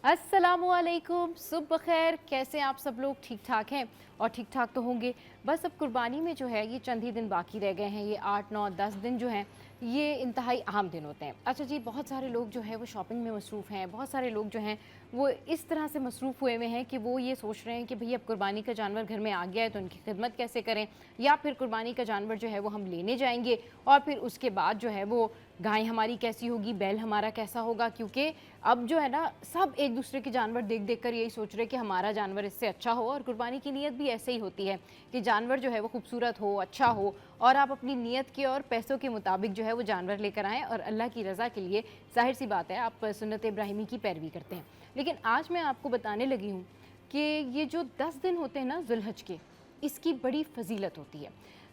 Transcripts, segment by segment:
अस्सलामुअलैकुम, सुबह खैर। कैसे आप सब लोग? ठीक ठाक हैं और ठीक ठाक तो होंगे। बस अब कुर्बानी में जो है ये चंद ही दिन बाकी रह गए हैं। ये 8, 9, 10 दिन जो हैं ये इंतहाई अहम दिन होते हैं। अच्छा जी, बहुत सारे लोग जो है वो शॉपिंग में मसरूफ़ हैं। बहुत सारे लोग जो हैं वो इस तरह से मसरूफ़ हुए हुए हैं कि वो ये सोच रहे हैं कि भई अब कुर्बानी का जानवर घर में आ गया है तो उनकी खिदमत कैसे करें, या फिर कुर्बानी का जानवर जो है वो हम लेने जाएंगे और फिर उसके बाद जो है वो गाय हमारी कैसी होगी, बैल हमारा कैसा होगा। क्योंकि अब जो है ना सब एक दूसरे के जानवर देख देख कर यही सोच रहे हैं कि हमारा जानवर इससे अच्छा हो। और कुर्बानी की नीयत भी ऐसे ही होती है कि जानवर जो है वो खूबसूरत हो, अच्छा हो, और आप अपनी नीयत के और पैसों के मुताबिक जो है वो जानवर लेकर आएँ और अल्लाह की रज़ा के लिए। ज़ाहिर सी बात है आप सुन्नत इब्राहिमी की पैरवी करते हैं। लेकिन आज मैं आपको बताने लगी हूँ कि ये जो 10 दिन होते हैं ना ज़ुल्हज के, इसकी बड़ी फजीलत होती है।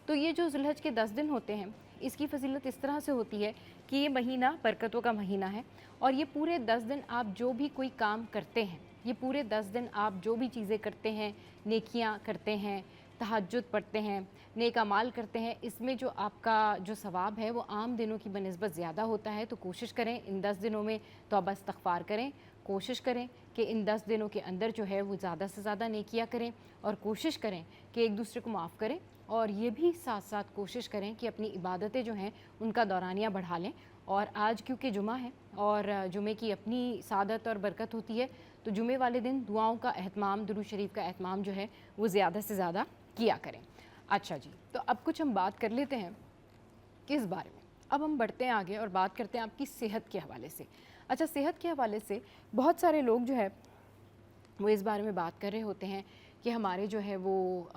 तो ये जो ज़ुल्हज के 10 दिन होते हैं इसकी फ़जीलत इस तरह से होती है कि ये महीना बरकतों का महीना है। और ये पूरे 10 दिन आप जो भी कोई काम करते हैं, ये पूरे 10 दिन आप जो भी चीज़ें करते हैं, नेकियां करते हैं, तहज्जुद पढ़ते हैं, नेक अमाल करते हैं, इसमें जो आपका जो सवाब है वो आम दिनों की बनिस्बत ज़्यादा होता है। तो कोशिश करें इन 10 दिनों में तौबा इस्तग़फ़ार करें। कोशिश करें कि इन 10 दिनों के अंदर जो है वो ज़्यादा से ज़्यादा नेकियां करें और कोशिश करें कि एक दूसरे को माफ़ करें। और ये भी साथ साथ कोशिश करें कि अपनी इबादतें जो हैं उनका दौरानिया बढ़ा लें। और आज क्योंकि जुमा है और जुमे की अपनी सादत और बरकत होती है, तो जुमे वाले दिन दुआओं का एहतमाम, दुरूद शरीफ का एहतमाम जो है वो ज़्यादा से ज़्यादा किया करें। अच्छा जी, तो अब कुछ हम बात कर लेते हैं किस बारे में। अब हम बढ़ते हैं आगे और बात करते हैं आपकी सेहत के हवाले से। अच्छा, सेहत के हवाले से बहुत सारे लोग जो है वो इस बारे में बात कर रहे होते हैं कि हमारे जो है वो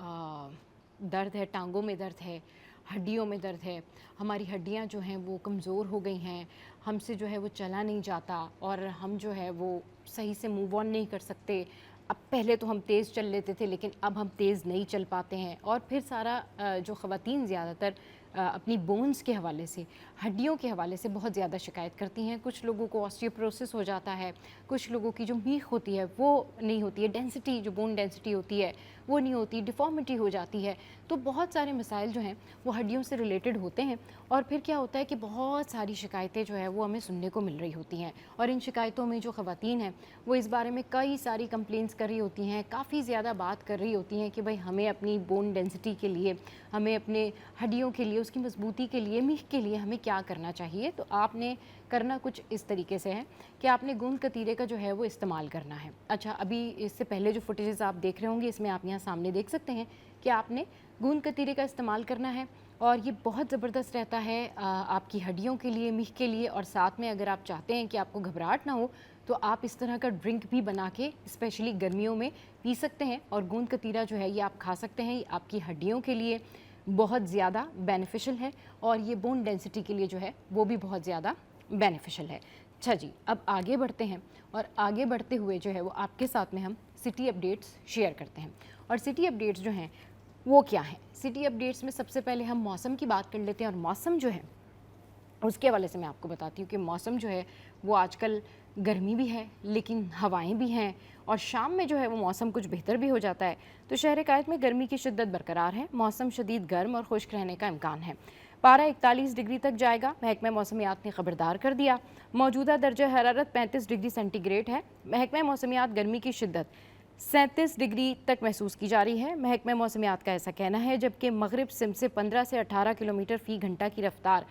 दर्द है, टांगों में दर्द है, हड्डियों में दर्द है, हमारी हड्डियां जो हैं वो कमज़ोर हो गई हैं, हमसे जो है वो चला नहीं जाता और हम जो है वो सही से मूव ऑन नहीं कर सकते। अब पहले तो हम तेज़ चल लेते थे लेकिन अब हम तेज़ नहीं चल पाते हैं। और फिर सारा जो ख़वातीन ज़्यादातर अपनी बोन्स के हवाले से, हड्डियों के हवाले से बहुत ज़्यादा शिकायत करती हैं। कुछ लोगों को ऑस्टियोपोरोसिस हो जाता है, कुछ लोगों की जो मीख होती है वो नहीं होती है, डेंसिटी जो बोन डेंसिटी होती है वो नहीं होती, डिफ़ॉर्मिटी हो जाती है। तो बहुत सारे मसाइल जो हैं वो हड्डियों से रिलेटेड होते हैं। और फिर क्या होता है कि बहुत सारी शिकायतें जो है वो हमें सुनने को मिल रही होती हैं। और इन शिकायतों में जो ख़वातीन हैं वो इस बारे में कई सारी कंप्लेंट्स कर रही होती हैं, काफ़ी ज़्यादा बात कर रही होती हैं कि भाई हमें अपनी बोन डेंसिटी के लिए, हमें अपने हड्डियों के लिए, उसकी मजबूती के लिए, मीख के लिए हमें क्या करना चाहिए। तो आपने करना कुछ इस तरीके से है कि आपने गूंद कतीरे का जो है वो इस्तेमाल करना है। अच्छा, अभी इससे पहले जो फुटेजेस आप देख रहे होंगे इसमें आप यहाँ सामने देख सकते हैं कि आपने गूंद कतीरे का इस्तेमाल करना है। और ये बहुत ज़बरदस्त रहता है आपकी हड्डियों के लिए, मीख के लिए। और साथ में अगर आप चाहते हैं कि आपको घबराहट ना हो तो आप इस तरह का ड्रिंक भी बना के स्पेशली गर्मियों में पी सकते हैं। और गूंद कतीरा जो है ये आप खा सकते हैं, ये आपकी हड्डियों के लिए बहुत ज़्यादा बेनिफिशियल है और ये बोन डेंसिटी के लिए जो है वो भी बहुत ज़्यादा बेनिफिशियल है। अच्छा जी, अब आगे बढ़ते हैं और आगे बढ़ते हुए जो है वो आपके साथ में हम सिटी अपडेट्स शेयर करते हैं। और सिटी अपडेट्स जो हैं वो क्या हैं? सिटी अपडेट्स में सबसे पहले हम मौसम की बात कर लेते हैं। और मौसम जो है उसके हवाले से मैं आपको बताती हूँ कि मौसम जो है वो आजकल गर्मी भी है लेकिन हवाएं भी हैं और शाम में जो है वो मौसम कुछ बेहतर भी हो जाता है। तो शहर कायद में गर्मी की शिद्दत बरकरार है, मौसम शदीद गर्म और खुश्क रहने का इम्कान है। पारा 41 डिग्री तक जाएगा, महकमा मौसमियात ने खबरदार कर दिया। मौजूदा दर्जा हरारत 35 डिग्री सेंटीग्रेड है। महकमा मौसमियात गर्मी की शिद्दत 37 डिग्री तक महसूस की जा रही है, महकमा मौसमियात का ऐसा कहना है। जबकि मगरिब सिमत से 15 से 18 किलोमीटर फ़ी घंटा की रफ्तार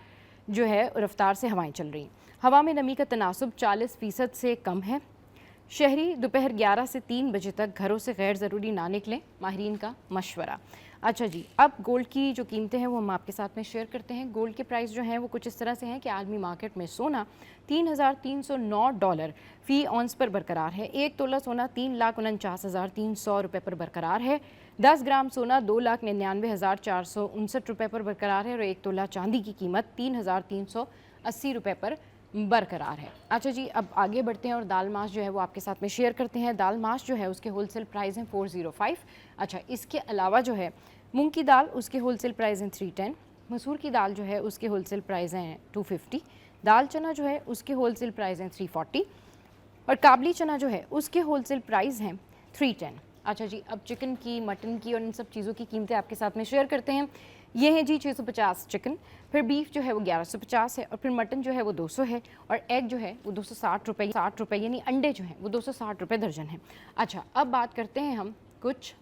जो है रफ्तार से हवाएं चल रही। हवा में नमी का तनासुब 40% से कम है। शहरी दोपहर 11 से 3 बजे तक घरों से गैर ज़रूरी ना निकलें, माहिरीन का मशवरा। अच्छा जी, अब गोल्ड की जो कीमतें हैं वो हम आपके साथ में शेयर करते हैं। गोल्ड के प्राइस जो हैं वो कुछ इस तरह से हैं कि आलमी मार्केट में सोना $3,309 फ़ी औंस पर बरकरार है। 1 तोला सोना 3,49,300 रुपये पर बरकरार है। 10 ग्राम सोना 2,99,459 रुपये पर बरकरार है और 1 तोला चांदी की कीमत 3,380 रुपये पर बरकरार है। अच्छा जी, अब आगे बढ़ते हैं और दाल माश जो है वो आपके साथ में शेयर करते हैं। दाल माश जो है उसके होलसेल प्राइस हैं 405। अच्छा, इसके अलावा जो है मूंग की दाल उसके होलसेल प्राइस हैं 310। मसूर की दाल जो है उसके होलसेल प्राइस हैं 250। दाल चना जो है उसके होलसेल प्राइस हैं 340 और काबली चना जो है उसके होलसेल प्राइस हैं 310। अच्छा जी, अब चिकन की, मटन की और इन सब चीज़ों की कीमतें आपके साथ में शेयर करते हैं। ये है जी 650 चिकन, फिर बीफ जो है वो 1150 है, और फिर मटन जो है वो 200 है, और एग जो है वो 260 रुपये, 60 रुपये, यानी अंडे जो हैं वो 260 रुपये दर्जन है। अच्छा, अब बात करते हैं हम कुछ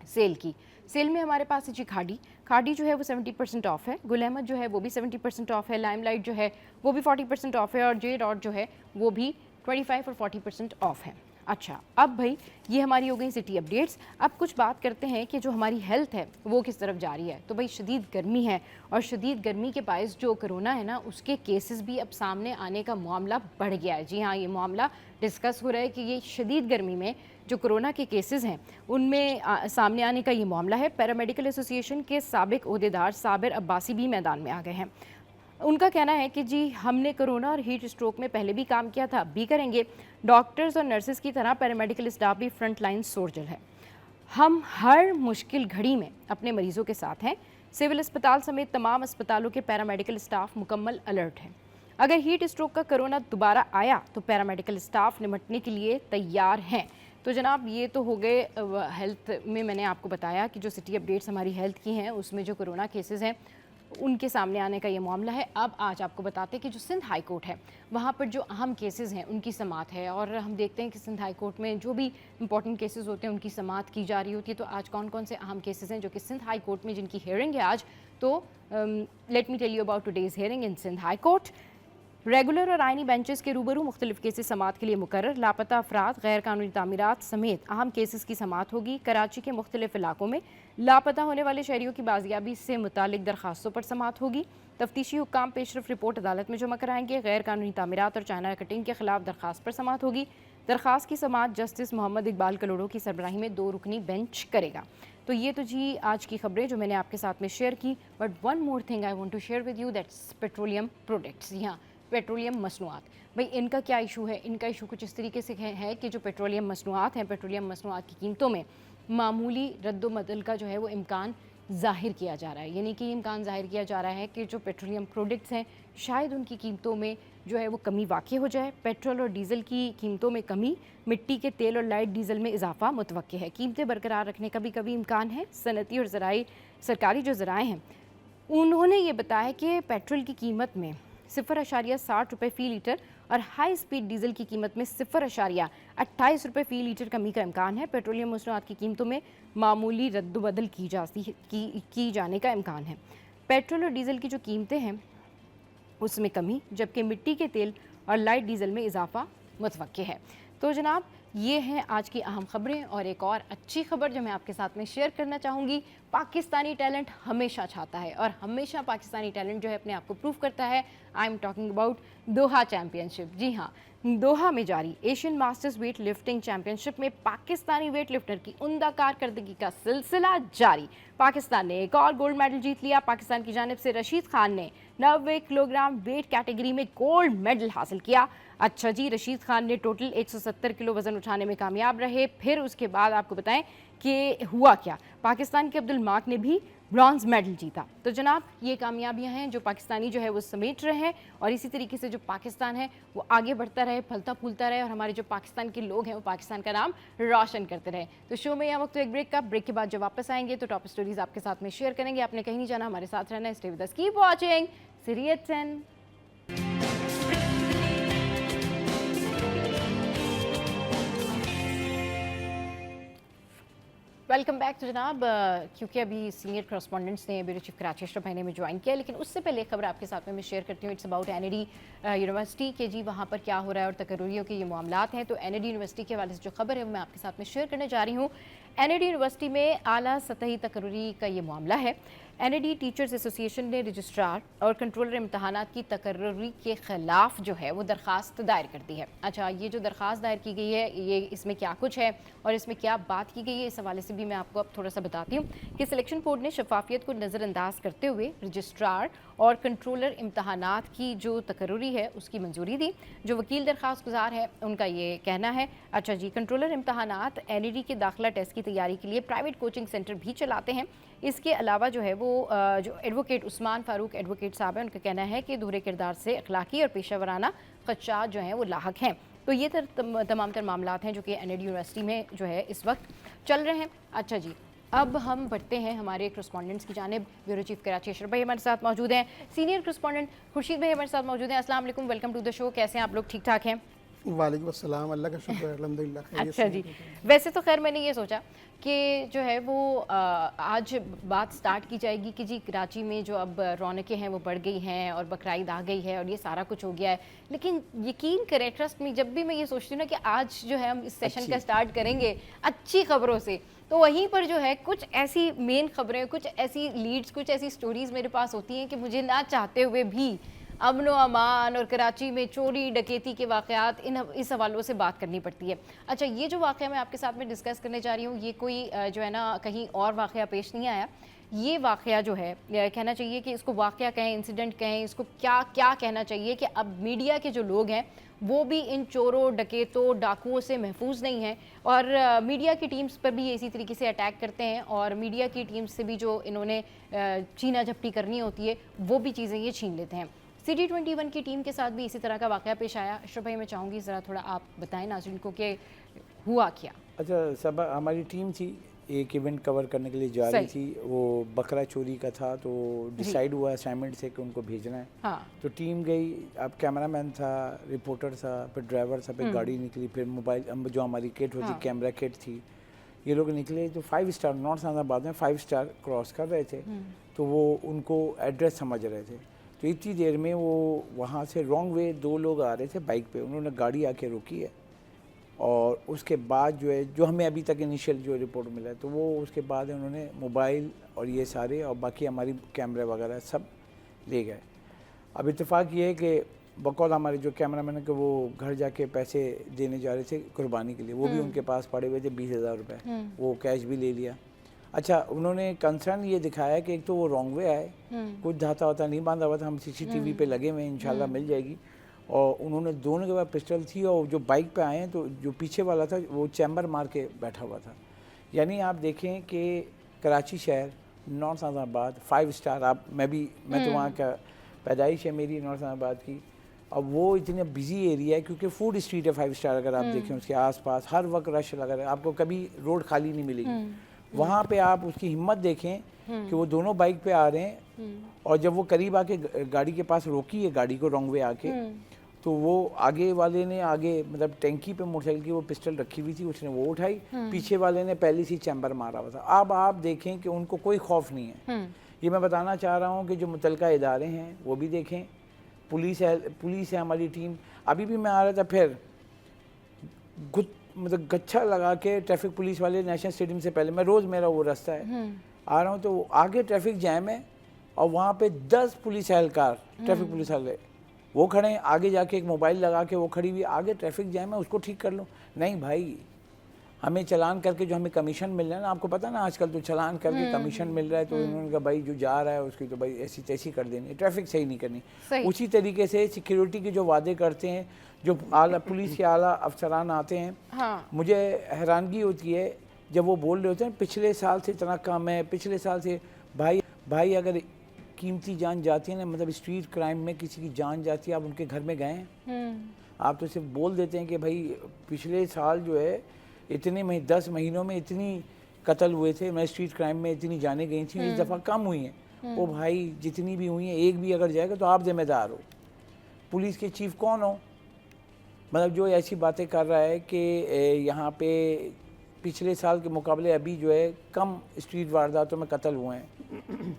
सेल की। सेल में हमारे पास है जी खाड़ी जो है वो 70% ऑफ है, गुल अहमद जो है वो भी 70% ऑफ है, लाइमलाइट जो है वो भी 40% ऑफ है, और जे डॉट जो है वो भी 25 और 40% ऑफ है। अच्छा, अब भाई ये हमारी हो गई सिटी अपडेट्स। अब कुछ बात करते हैं कि जो हमारी हेल्थ है वो किस तरफ जा रही है। तो भाई शदीद गर्मी है, और शदीद गर्मी के बायस जो कोरोना है ना, उसके केसेस भी अब सामने आने का मामला बढ़ गया है। जी हाँ, ये मामला डिस्कस हो रहा है कि ये शदीद गर्मी में जो कोरोना के केसेस हैं उनमें सामने आने का ये मामला है। पैरामेडिकल एसोसिएशन के साबिक ओहदेदार साबिर अब्बासी भी मैदान में आ गए हैं। उनका कहना है कि जी हमने कोरोना और हीट स्ट्रोक में पहले भी काम किया था, अब भी करेंगे। डॉक्टर्स और नर्सेज की तरह पैरामेडिकल स्टाफ भी फ्रंट लाइन सोल्जर है। हम हर मुश्किल घड़ी में अपने मरीजों के साथ हैं। सिविल अस्पताल समेत तमाम अस्पतालों के पैरामेडिकल स्टाफ मुकम्मल अलर्ट हैं। अगर हीट स्ट्रोक का कोरोना दोबारा आया तो पैरामेडिकल स्टाफ निपटने के लिए तैयार हैं। तो जनाब ये तो हो गए हेल्थ में, मैंने आपको बताया कि जो सिटी अपडेट्स हमारी हेल्थ की हैं उसमें जो कोरोना केसेस हैं उनके सामने आने का ये मामला है। अब आज आपको बताते हैं कि जो सिंध हाई कोर्ट है वहाँ पर जो अहम केसेस हैं उनकी समाअत है, और हम देखते हैं कि सिंध हाई कोर्ट में जो भी इंपॉर्टेंट केसेस होते हैं उनकी समाअत की जा रही होती है। तो आज कौन कौन से अहम केसेस हैं जो कि सिंध हाई कोर्ट में जिनकी हियरिंग है आज, तो let me tell you about today's hearing in Sindh high court. Regular और आइनी बेंचेस के रूबरू मुख्तलिफ केसेस समाअत के लिए मुकर्रर। लापता अफराद, गैर कानूनी तामीरात समेत अहम केसेस की समाअत होगी। कराची के मुख्तलिफ इलाकों में लापता होने वाले शहरियों की बाजियाबी से मुतालिक दरखास्तों पर समाअत होगी। तफ्तीशी हुक्काम पेशरफ रिपोर्ट अदालत में जमा कराएंगे। गैर कानूनी तामीरात और चाइना कटिंग के खिलाफ दरखास्त पर समाअत होगी। दरखास्त की समाअत जस्टिस मोहम्मद इकबाल कलोड़ो की सरबराही में 2 रुकनी बेंच करेगा। तो ये तो जी आज की खबरें जो मैंने आपके साथ में शेयर की। But one more thing I want to share with you, that's petroleum products. यहाँ पेट्रोलियम मसनूआत, भाई इनका क्या इशू है? इनका इशू कुछ इस तरीके से है कि जो पेट्रोलियम मसनूआत हैं, पेट्रोलियम मसनूआत की कीमतों में मामूली रद्द-ओ-बदल का जो है वो इम्कान ज़ाहिर किया जा रहा है। यानी कि इम्कान ज़ाहिर किया जा रहा है कि जो पेट्रोलियम प्रोडक्ट्स हैं शायद उनकी कीमतों में जो है वो कमी वाक़ई हो जाए। पेट्रोल और डीज़ल की कीमतों में कमी, मिट्टी के तेल और लाइट डीज़ल में इजाफा मुतवक्के है। कीमतें बरकरार रखने का भी कभी इम्कान है। सनती और ज़राई सरकारी जो ज़राए हैं उन्होंने ये बताया कि पेट्रोल की कीमत में 0.60 रुपये फ़ी लीटर और हाई स्पीड डीजल की कीमत में 0.28 रुपये फ़ी लीटर कमी का इम्कान है। पेट्रोलियम मसनूआत की कीमतों में मामूली रद्द-ओ-बदल की जाने का इम्कान है। पेट्रोल और डीजल की जो कीमतें हैं उसमें कमी, जबकि मिट्टी के तेल और लाइट डीजल में इजाफा मुतवक्के है। तो जनाब ये हैं आज की अहम खबरें। और एक और अच्छी खबर जो मैं आपके साथ में शेयर करना चाहूँगी, पाकिस्तानी टैलेंट हमेशा चाहता है और हमेशा पाकिस्तानी टैलेंट जो है अपने आप को प्रूव करता है। I am talking about Doha championship. जी हाँ, दोहा में जारी Asian masters weight lifting championship में पाकिस्तानी वेट लिफ्टर की उम्दा कारकर्दगी का सिलसिला जारी। पाकिस्तान ने एक और गोल्ड मेडल जीत लिया। पाकिस्तान की जानिब से रशीद खान ने 90 किलोग्राम वेट कैटेगरी में गोल्ड मेडल हासिल किया। अच्छा जी, रशीद खान ने टोटल 170 किलो वजन उठाने में कामयाब रहे। फिर उसके बाद आपको बताएं कि हुआ क्या, पाकिस्तान के अब्दुल माक ने भी ब्रॉन्ज मेडल जीता। तो जनाब ये कामयाबियां हैं जो पाकिस्तानी जो है वो समेट रहे हैं, और इसी तरीके से जो पाकिस्तान है वो आगे बढ़ता रहे, फलता फूलता रहे, और हमारे जो पाकिस्तान के लोग हैं वो पाकिस्तान का नाम रोशन करते रहे। तो शो में यह वक्त एक ब्रेक का, ब्रेक के बाद जब वापस आएंगे तो टॉप स्टोरीज आपके साथ में शेयर करेंगे। आपने कहीं नहीं जाना, हमारे साथ रहना है। Stay with us, keep watching serious 10। Welcome back. तो जनाब क्योंकि अभी सीनियर करस्पॉन्डेंट्स ने ब्यूरो चीफ कराची अशरफ महीने में ज्वाइन किया, लेकिन उससे पहले खबर आपके साथ में मैं शेयर करती हूँ। इट्स अबाउट एनएडी यूनिवर्सिटी के जी वहाँ पर क्या हो रहा है और तकर्रुरियों के ये मामलात हैं। तो एनएडी यूनिवर्सिटी के हवाले से जो खबर है वो मैं आपके साथ में शेयर करने जा रही हूँ। एनएडी यूनिवर्सिटी में आला सतही तकर्रुरी का ये मामला है। एनएडी टीचर्स एसोसिएशन ने रजिस्ट्रार और कंट्रोलर इम्तहानात की तकर्रुरी के ख़िलाफ़ जो है वो दरख्वास्त दायर कर दी है। अच्छा, ये जो दरख्वास्त दायर की गई है ये इसमें क्या कुछ है और इसमें क्या बात की गई है, इस हवाले से भी मैं आपको अब थोड़ा सा बताती हूँ कि सिलेक्शन बोर्ड ने शफाफियत को नज़रअंदाज करते हुए रजिस्ट्रार और कंट्रोलर इम्तहानात की जो तकर्रुरी है उसकी मंजूरी दी। जो वकील दरख्वास्त गुजार है उनका ये कहना है। अच्छा जी, कंट्रोलर इम्तहानात एनएडी के दाखिला टेस्ट की तैयारी के लिए प्राइवेट कोचिंग सेंटर भी चलाते हैं। इसके अलावा जो है वो जो एडवोकेट उस्मान फारूक एडवोकेट साहब हैं उनका कहना है कि दोहरे किरदार से अखलाकी और पेशा वराना खदशात जो हैं वो लाहक हैं। तो ये तमाम तर मामलात हैं जो कि एनएडी यूनिवर्सिटी में जो है इस वक्त चल रहे हैं। अच्छा जी, अब हम बढ़ते हैं हमारे करस्पॉन्डेंट्स की जानिब। ब्यूरो चीफ कराची अशरफ भाई हमारे साथ मौजूद हैं, सीनियर करस्पॉन्डेंट खुर्शीद भाई हमारे साथ मौजूद हैं। अस्सलाम वालेकुम, वेलकम टू द शो। कैसे हैं आप लोग, ठीक ठाक हैं? वालेकुम अस्सलाम, अल्लाह का शुक्र है, अल्हम्दुलिल्लाह। अच्छा जी, वैसे तो खैर मैंने ये सोचा कि जो है वो आज बात स्टार्ट की जाएगी कि जी कराची में जो अब रौनकें हैं वो बढ़ गई हैं और बकरीद आ गई है और ये सारा कुछ हो गया है। लेकिन यकीन करें, ट्रस्ट में, जब भी मैं ये सोचती हूँ ना कि आज जो है हम इस सेशन का स्टार्ट करेंगे अच्छी खबरों से, तो वहीं पर जो है कुछ ऐसी मेन खबरें, कुछ ऐसी लीड्स, कुछ ऐसी स्टोरीज़ मेरे पास होती हैं कि मुझे ना चाहते हुए भी अमन व अमान और कराची में चोरी डकैती के वाक़यात इस हवालों से बात करनी पड़ती है। अच्छा, ये जो वाक़या मैं आपके साथ में डिस्कस करने जा रही हूँ, ये कोई जो है ना कहीं और वाक़या पेश नहीं आया। ये वाक़या जो है कहना चाहिए कि इसको वाक़या कहें, इंसिडेंट कहें, इसको क्या क्या कहना चाहिए कि अब मीडिया के जो लोग हैं वो भी इन चोरों डकैतों डाकुओं से महफूज नहीं है और मीडिया की टीम्स पर भी इसी तरीके से अटैक करते हैं और मीडिया की टीम्स से भी जो इन्होंने छीना झपटी करनी होती है वो भी चीज़ें ये छीन लेते हैं। CT21 की टीम के साथ भी इसी तरह का वाक़या पेश आया। अशरफ भाई, मैं चाहूँगी ज़रा थोड़ा आप बताएं नाज़रीन को कि हुआ क्या। अच्छा, सब हमारी टीम थी, एक इवेंट कवर करने के लिए जा रही थी। वो बकरा चोरी का था, तो डिसाइड हुआ असाइनमेंट से कि उनको भेजना है। हाँ। तो टीम गई। अब कैमरामैन था, रिपोर्टर था, फिर ड्राइवर था, फिर गाड़ी निकली, फिर मोबाइल जो हमारी किट होती, कैमरा किट थी, ये लोग निकले। तो 5 स्टार नॉर्थ इस्लामाबाद में 5 स्टार क्रॉस कर रहे थे, तो वो उनको एड्रेस समझ रहे थे। तो इतनी देर में वो वहाँ से रॉन्ग वे 2 लोग आ रहे थे बाइक पे, उन्होंने गाड़ी आके रोकी है और उसके बाद जो है, जो हमें अभी तक इनिशियल जो रिपोर्ट मिला है, तो वो उसके बाद उन्होंने मोबाइल और ये सारे और बाकी हमारी कैमरे वगैरह सब ले गए। अब इत्तेफाक ये है कि बकौल हमारे जो कैमरामैन है कि वो घर जाके पैसे देने जा रहे थे कुर्बानी के लिए, वो भी उनके पास पड़े हुए थे 20,000 रुपये, वो कैश भी ले लिया। अच्छा, उन्होंने कंसर्न ये दिखाया कि एक तो वो रॉन्ग वे आए, कुछ धाता वाता नहीं बांधा हुआ था, हम CCTV पे लगे हुए हैं, इंशाल्लाह मिल जाएगी। और उन्होंने दोनों के पास पिस्टल थी और जो बाइक पे आए हैं तो जो पीछे वाला था वो चैम्बर मार के बैठा हुआ था। यानी आप देखें कि कराची शहर, नॉर्थ इस्लामाबाद 5 स्टार, मैं तो वहाँ का पैदाइश है मेरी नॉर्थ इस्लामाबाद की। अब वो इतने बिजी एरिया है क्योंकि फूड स्ट्रीट है 5 स्टार, अगर आप देखें उसके आसपास हर वक्त रश लगा है, आपको कभी रोड खाली नहीं मिलेगी। वहाँ पे आप उसकी हिम्मत देखें कि वो दोनों बाइक पे आ रहे हैं और जब वो करीब आके गाड़ी के पास रोकी है गाड़ी को रॉन्ग वे आके, तो वो आगे वाले ने मतलब टैंकी पे मोटरसाइकिल की वो पिस्टल रखी हुई थी, उसने वो उठाई, पीछे वाले ने पहले से चैम्बर मारा हुआ था। अब आप देखें कि उनको कोई खौफ नहीं है। ये मैं बताना चाह रहा हूँ कि जो मुतलका इदारे हैं वो भी देखें, पुलिस है हमारी टीम। अभी भी मैं आ रहा था, फिर मतलब गच्छा लगा के ट्रैफिक पुलिस वाले नेशनल स्टेडियम से पहले, मैं रोज़ मेरा वो रास्ता है, आ रहा हूँ तो आगे ट्रैफिक जैम है और वहाँ पे 10 पुलिस एहलकार, ट्रैफिक पुलिस वाले वो खड़े हैं, आगे जाके एक मोबाइल लगा के वो खड़ी हुई, आगे ट्रैफिक जैम है, उसको ठीक कर लो। नहीं भाई, हमें चलान करके जो हमें कमीशन मिल रहा है ना, आपको पता ना आजकल तो चलान करके कमीशन मिल रहा है, तो उन्होंने कहा भाई जो जा रहा है उसकी तो भाई ऐसी तैसी कर देनी, ट्रैफिक सही नहीं करनी। उसी तरीके से सिक्योरिटी के जो वादे करते हैं, जो आला पुलिस के आला अफसरान आते हैं, हाँ। मुझे हैरानगी होती है जब वो बोल रहे होते हैं पिछले साल से इतना कम है, पिछले साल से। भाई अगर कीमती जान जाती है ना, मतलब स्ट्रीट क्राइम में किसी की जान जाती है, आप उनके घर में गए हैं? आप तो सिर्फ बोल देते हैं कि भाई पिछले साल जो है इतने 10 महीनों में इतनी कत्ल हुए थे, मैं स्ट्रीट क्राइम में इतनी जानें गई थी, इस दफ़ा कम हुई हैं। ओ भाई, जितनी भी हुई हैं, एक भी अगर जाएगा तो आप जिम्मेदार हो। पुलिस के चीफ कौन हो, मतलब जो ऐसी बातें कर रहा है कि यहाँ पे पिछले साल के मुकाबले अभी जो है कम स्ट्रीट वारदातों में कत्ल हुए हैं।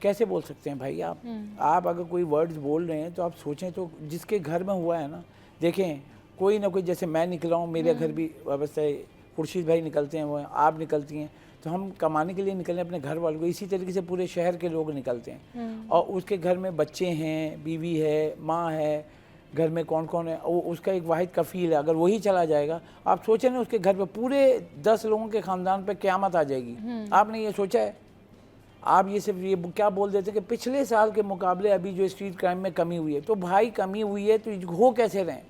कैसे बोल सकते हैं भाई आप अगर कोई वर्ड्स बोल रहे हैं तो आप सोचें तो जिसके घर में हुआ है ना, देखें कोई ना कोई, जैसे मैं निकला हूँ, मेरे घर भी अवस्था है, खुर्शीद भाई निकलते हैं, वो आप निकलती हैं, तो हम कमाने के लिए निकले अपने घर वालों को, इसी तरीके से पूरे शहर के लोग निकलते हैं। और उसके घर में बच्चे हैं, बीवी है, माँ है, घर में कौन कौन है, वो उसका एक वाहिद कफ़ील है, अगर वही चला जाएगा, आप सोचें ना उसके घर पे पूरे 10 लोगों के ख़ानदान पे क़यामत आ जाएगी। आपने ये सोचा है? आप ये सिर्फ ये क्या बोल देते कि पिछले साल के मुकाबले अभी जो स्ट्रीट क्राइम में कमी हुई है, तो भाई कमी हुई है तो हो कैसे रहें?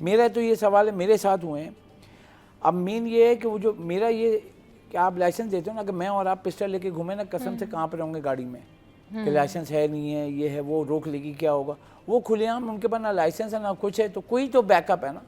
मेरा तो ये सवाल है, मेरे साथ हुए हैं। अब मेन ये है कि वो जो मेरा ये कि आप लाइसेंस देते हो ना, कि मैं और आप पिस्टल लेके घूमे ना, कसम से कहाँ पर होंगे गाड़ी में कि लाइसेंस है नहीं है, ये है, वो रोक लेगी, क्या होगा? वो खुलेआम उनके पास ना लाइसेंस है ना कुछ है, तो कोई तो बैकअप है ना,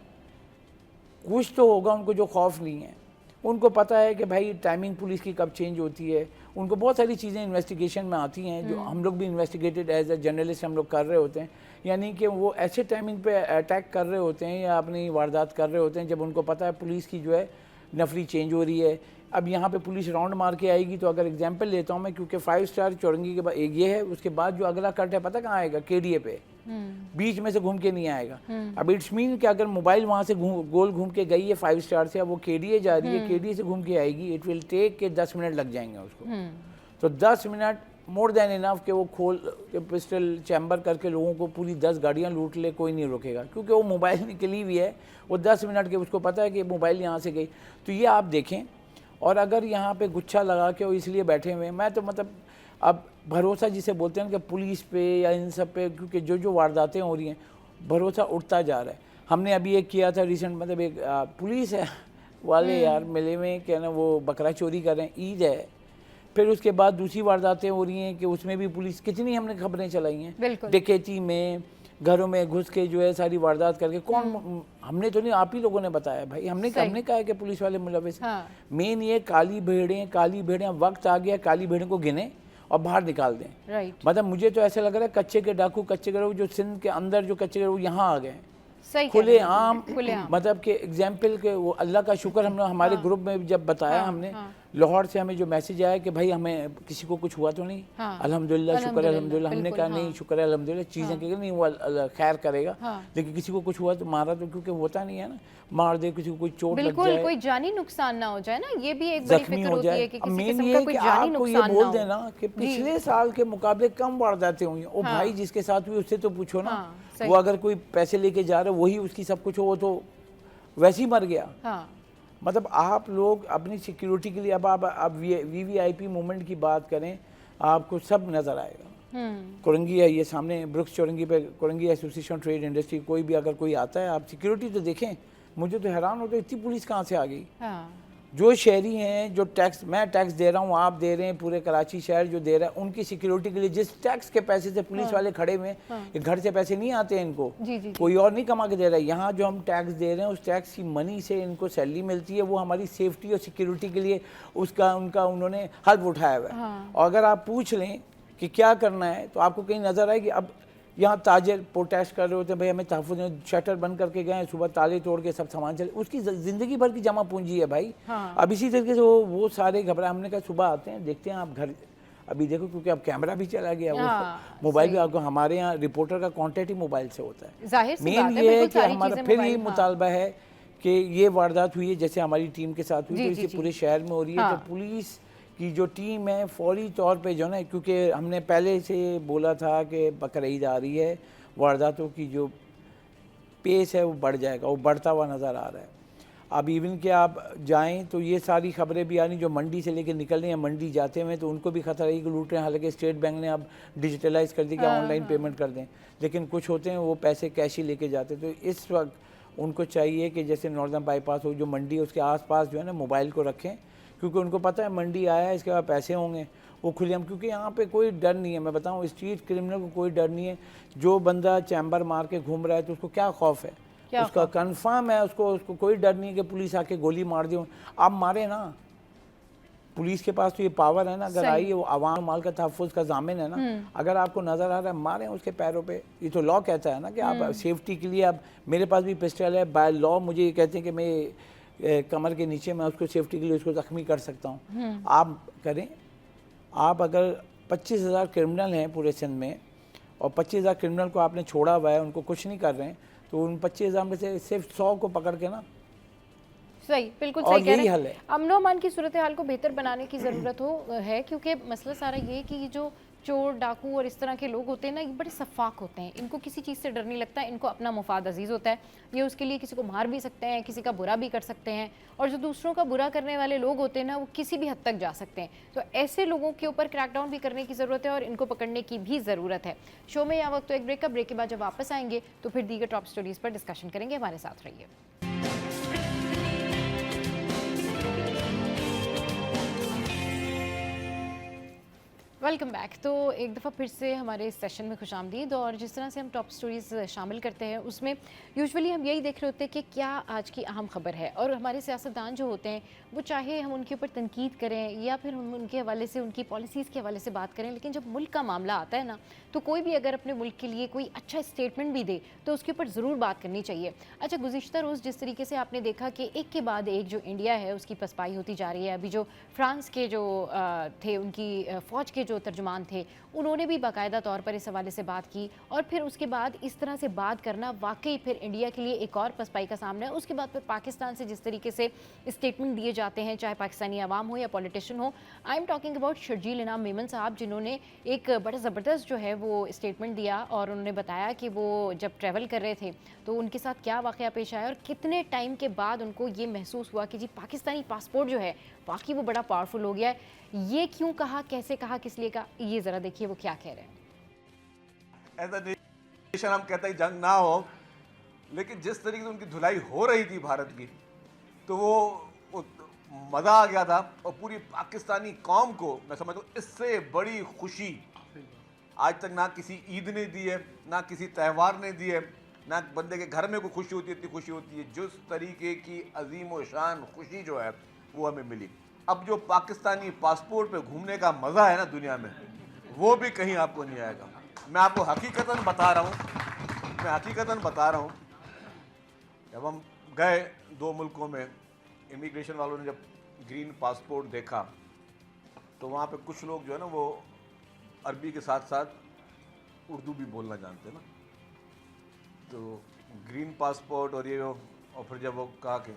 कुछ तो होगा उनको जो खौफ नहीं है। उनको पता है कि भाई टाइमिंग पुलिस की कब चेंज होती है, उनको बहुत सारी चीज़ें इन्वेस्टिगेशन में आती हैं जो हम लोग भी इन्वेस्टिगेटेड एज ए जर्नलिस्ट हम लोग कर रहे होते हैं। यानी कि वो ऐसे टाइमिंग पे अटैक कर रहे होते हैं या अपनी वारदात कर रहे होते हैं जब उनको पता है पुलिस की जो है नफरी चेंज हो रही है। अब यहाँ पे पुलिस राउंड मार के आएगी, तो अगर एग्जांपल लेता हूँ मैं, क्योंकि 5 स्टार चौरंगी के बाद एक ये है, उसके बाद जो अगला कट है पता कहाँ आएगा, केडीए पे, बीच में से घूम के नहीं आएगा। अब इट्स मीन कि अगर मोबाइल वहाँ से गोल घूम के गई है 5 स्टार से, अब वो केडीए जा रही है, केडीए से घूम के आएगी, इट विल टेक के 10 मिनट लग जाएंगे उसको। तो 10 मिनट मोर देन इनफ कि वो खोल के पिस्टल चैम्बर करके लोगों को पूरी 10 गाड़ियाँ लूट ले, कोई नहीं रोकेगा, क्योंकि वो मोबाइल निकली हुई है, वो 10 मिनट के उसको पता है कि मोबाइल यहाँ से गई। तो ये आप देखें। और अगर यहाँ पे गुच्छा लगा के वो इसलिए बैठे हुए हैं, मैं तो मतलब अब भरोसा जिसे बोलते हैं कि पुलिस पे या इन सब पे, क्योंकि जो वारदातें हो रही हैं भरोसा उठता जा रहा है। हमने अभी एक किया था रिसेंट, मतलब एक पुलिस है वाले यार मिले में क्या ना, वो बकरा चोरी कर रहे हैं, ईद है, फिर उसके बाद दूसरी वारदातें हो रही हैं कि उसमें भी पुलिस, कितनी हमने खबरें चलाई हैं, डकैती में घरों में घुस के जो है सारी वारदात करके। कौन, हमने तो नहीं, आप ही लोगों ने बताया भाई, हमने कहा है कि पुलिस वाले मुलविस। मेन ये काली भेड़ें वक्त आ गया, काली भेड़ों को गिने और बाहर निकाल दें। मतलब मुझे तो ऐसा लग रहा है कच्चे के डाकू, कच्चे के जो सिंध के अंदर जो कच्चे के वो यहाँ आ गए खुले आम। मतलब के एग्जाम्पल के वो अल्लाह का शुक्र, हमने हमारे ग्रुप में जब बताया हमने, लाहौर से हमें जो मैसेज आया कि भाई हमें किसी को कुछ हुआ तो नहीं, अल्हम्दुलिल्लाह शुक्र है अल्हम्दुलिल्लाह। हमने कहा नहीं शुक्र है अल्हम्दुलिल्लाह, चीज़ें के नहीं वो खैर करेगा, लेकिन किसी को कुछ हुआ तो मारा तो, क्योंकि होता नहीं है ना, मार दे किसी को कोई चोट लग जाए, कोई जानी नुकसान ना हो जाए ना, ये भी एक बड़ी फिक्र होती है कि किसी किस्म का कोई जानी आपको ये नुकसान ना बोल हो। देना कि पिछले साल के मुकाबले कम वारदातें हुई हैं। ओ भाई जिसके साथ हुई उससे तो पूछो ना, वो अगर कोई पैसे लेके जा रहा है वही उसकी सब कुछ हो, वो तो वैसे ही मर गया। मतलब आप लोग अपनी सिक्योरिटी के लिए, अब आप वीवीआईपी मूवमेंट की बात करें, आपको सब नज़र आएगा। कोरंगी है ये सामने, ब्रुक्स चौरंगी पे कोरंगी एसोसिएशन ट्रेड इंडस्ट्री, कोई भी अगर कोई आता है, आप सिक्योरिटी तो देखें। मुझे तो हैरान होता है इतनी पुलिस कहाँ से आ गई। जो शहरी हैं, जो टैक्स, मैं टैक्स दे रहा हूँ, आप दे रहे हैं, पूरे कराची शहर जो दे रहा है, उनकी सिक्योरिटी के लिए जिस टैक्स के पैसे से पुलिस वाले खड़े हुए हैं, घर से पैसे नहीं आते हैं इनको, कोई और नहीं कमा के दे रहा है। यहाँ जो हम टैक्स दे रहे हैं, उस टैक्स की मनी से इनको सैलरी मिलती है, वो हमारी सेफ्टी और सिक्योरिटी के लिए उसका उनका उन्होंने हल्फ उठाया हुआ है। और अगर आप पूछ लें कि क्या करना है, तो आपको कहीं नज़र आएगी। अब यहाँ ताजर प्रोटेस्ट कर रहे होते हैं, भाई हमें तहफ़्फ़ुज़, शटर बंद करके गए, सुबह ताले तोड़ के सब सामान चले, उसकी ज़िंदगी भर की जमा पूंजी है भाई। अब इसी तरीके से वो सारे घबरा, हमने कहा सुबह आते हैं देखते हैं आप घर, अभी देखो क्योंकि अब कैमरा भी चला गया, मोबाइल भी आपको, हमारे यहाँ रिपोर्टर का कॉन्टेक्ट ही मोबाइल से होता है। मेन ये है कि हमारा फिर ये मुतालबा है कि ये वारदात हुई है जैसे हमारी टीम के साथ हुई, तो इसे पूरे शहर में हो रही है, तो पुलिस की जो टीम है फौरी तौर पे जो ना, क्योंकि हमने पहले से बोला था कि बकरीद आ रही है, वारदातों की जो पेस है वो बढ़ जाएगा, वो बढ़ता हुआ नज़र आ रहा है। अब इवन कि आप जाएं तो ये सारी खबरें भी आ रही जो मंडी से लेके निकल रहे हैं, मंडी जाते हुए तो उनको भी खतरा है कि लूट रहे हैं। हालांकि स्टेट बैंक ने अब डिजिटलाइज कर दी कि ऑनलाइन पेमेंट कर दें, लेकिन कुछ होते हैं वो पैसे कैश ही लेके जाते। तो इस वक्त उनको चाहिए कि जैसे नॉर्दर्न बाईपास हो, जो मंडी है उसके आसपास जो है ना मोबाइल को रखें, क्योंकि उनको पता है मंडी आया है, इसके बाद पैसे होंगे, वो खुलेआम, क्योंकि यहाँ पे कोई डर नहीं है। मैं बताऊँ, स्ट्रीट क्रिमिनल को कोई डर नहीं है। जो बंदा चैम्बर मार के घूम रहा है तो उसको क्या खौफ है, उसका कंफर्म है, उसको कोई डर नहीं है कि पुलिस आके गोली मार दे। आप मारे ना, पुलिस के पास तो ये पावर है ना, अगर आई है वो आवाम माल का तहफ़्फ़ुज़ का ज़ामिन है ना, अगर आपको नज़र आ रहा है मारें उसके पैरों पे। ये तो लॉ कहता है ना कि आप सेफ्टी के लिए, आप, मेरे पास भी पिस्टल है, बाय लॉ मुझे ये कहते हैं कि मैं कमर के नीचे मैं उसको सेफ्टी के लिए उसको ज़ख्मी कर सकता हूँ। आप करें, आप अगर 25,000 क्रिमिनल हैं पूरे सिंध में और 25,000 क्रिमिनल को आपने छोड़ा हुआ है, उनको कुछ नहीं कर रहे हैं, तो उन 25,000 में से सिर्फ 100 को पकड़ के ना, सही, बिल्कुल सही कह रहे हैं। अमन अमान की सूरत हाल को बेहतर बनाने की ज़रूरत है, क्योंकि मसला सारा ये कि जो चोर डाकू और इस तरह के लोग होते हैं ना, ये बड़े सफाक होते हैं, इनको किसी चीज़ से डर नहीं लगता, इनको अपना मुफाद अजीज़ होता है। ये उसके लिए किसी को मार भी सकते हैं, किसी का बुरा भी कर सकते हैं, और जो दूसरों का बुरा करने वाले लोग होते हैं ना, वो किसी भी हद तक जा सकते हैं। तो ऐसे लोगों के ऊपर क्रैकडाउन भी करने की ज़रूरत है और इनको पकड़ने की भी ज़रूरत है। शो में यहाँ वक्त तो एक ब्रेक का, ब्रेक के बाद जब वापस आएंगे तो फिर दीगर टॉप स्टोरीज़ पर डिस्कशन करेंगे। हमारे साथ रहिए। Welcome back. तो एक दफ़ा फिर से हमारे इस सेशन में खुशामदीद। और जिस तरह से हम टॉप स्टोरीज़ शामिल करते हैं उसमें यूजुअली हम यही देख रहे होते हैं कि क्या आज की अहम खबर है। और हमारे सियासतदान जो होते हैं वो चाहे हम उनके ऊपर तनकीद करें या फिर हम उनके हवाले से उनकी पॉलिसीज़ के हवाले से बात करें, लेकिन जब मुल्क का मामला आता है ना तो कोई भी अगर अपने मुल्क के लिए कोई अच्छा स्टेटमेंट भी दे तो उसके ऊपर ज़रूर बात करनी चाहिए। अच्छा, गुज़िश्ता रोज़ जिस तरीके से आपने देखा कि एक के बाद एक जो इंडिया है उसकी पसपाई होती जा रही है, अभी जो फ्रांस के जो थे उनकी फ़ौज के जो तर्जुमान थे उन्होंने भी बाकायदा तौर पर इस हवाले से बात की, और फिर उसके बाद इस तरह से बात करना वाकई फिर इंडिया के लिए एक और पसपाई का सामना है। उसके बाद फिर पाकिस्तान से जिस तरीके से स्टेटमेंट दिए जाते हैं, चाहे पाकिस्तानी आवाम हो या पॉलिटिशियन हो। आई एम टॉकिंग अबाउट शर्जील इनाम मेमन साहब, जिन्होंने एक बड़ा ज़बरदस्त जो है वो स्टेटमेंट दिया और उन्होंने बताया कि वो जब ट्रैवल कर रहे थे तो उनके साथ क्या वाक़या पेश आया और कितने टाइम के बाद उनको ये महसूस हुआ कि जी पाकिस्तानी पासपोर्ट जो है वाकई वो बड़ा पावरफुल हो गया है। ये क्यों कहा, कैसे कहा, किस लिए कहा, ये ज़रा देखिए वो क्या कह रहे हैं। एज अ नेशन हम कहते हैं जंग ना हो, लेकिन जिस तरीके से उनकी धुलाई हो रही थी भारत की, तो वो मज़ा आ गया था। और पूरी पाकिस्तानी कौम को मैं समझता हूँ इससे बड़ी खुशी आज तक ना किसी ईद ने दी है, ना किसी त्यौहार ने दी है, ना बंदे के घर में कोई खुशी होती है, इतनी खुशी होती है। जिस तरीके की अजीम व शान खुशी जो है वो हमें मिली। अब जो पाकिस्तानी पासपोर्ट पे घूमने का मज़ा है ना दुनिया में, वो भी कहीं आपको नहीं आएगा। मैं आपको हकीकतन बता रहा हूँ, जब हम गए 2 मुल्कों में, इमिग्रेशन वालों ने जब ग्रीन पासपोर्ट देखा तो वहाँ पे कुछ लोग जो है ना वो अरबी के साथ साथ उर्दू भी बोलना जानते हैं ना, तो ग्रीन पासपोर्ट और ये और फिर जब वो कहा कि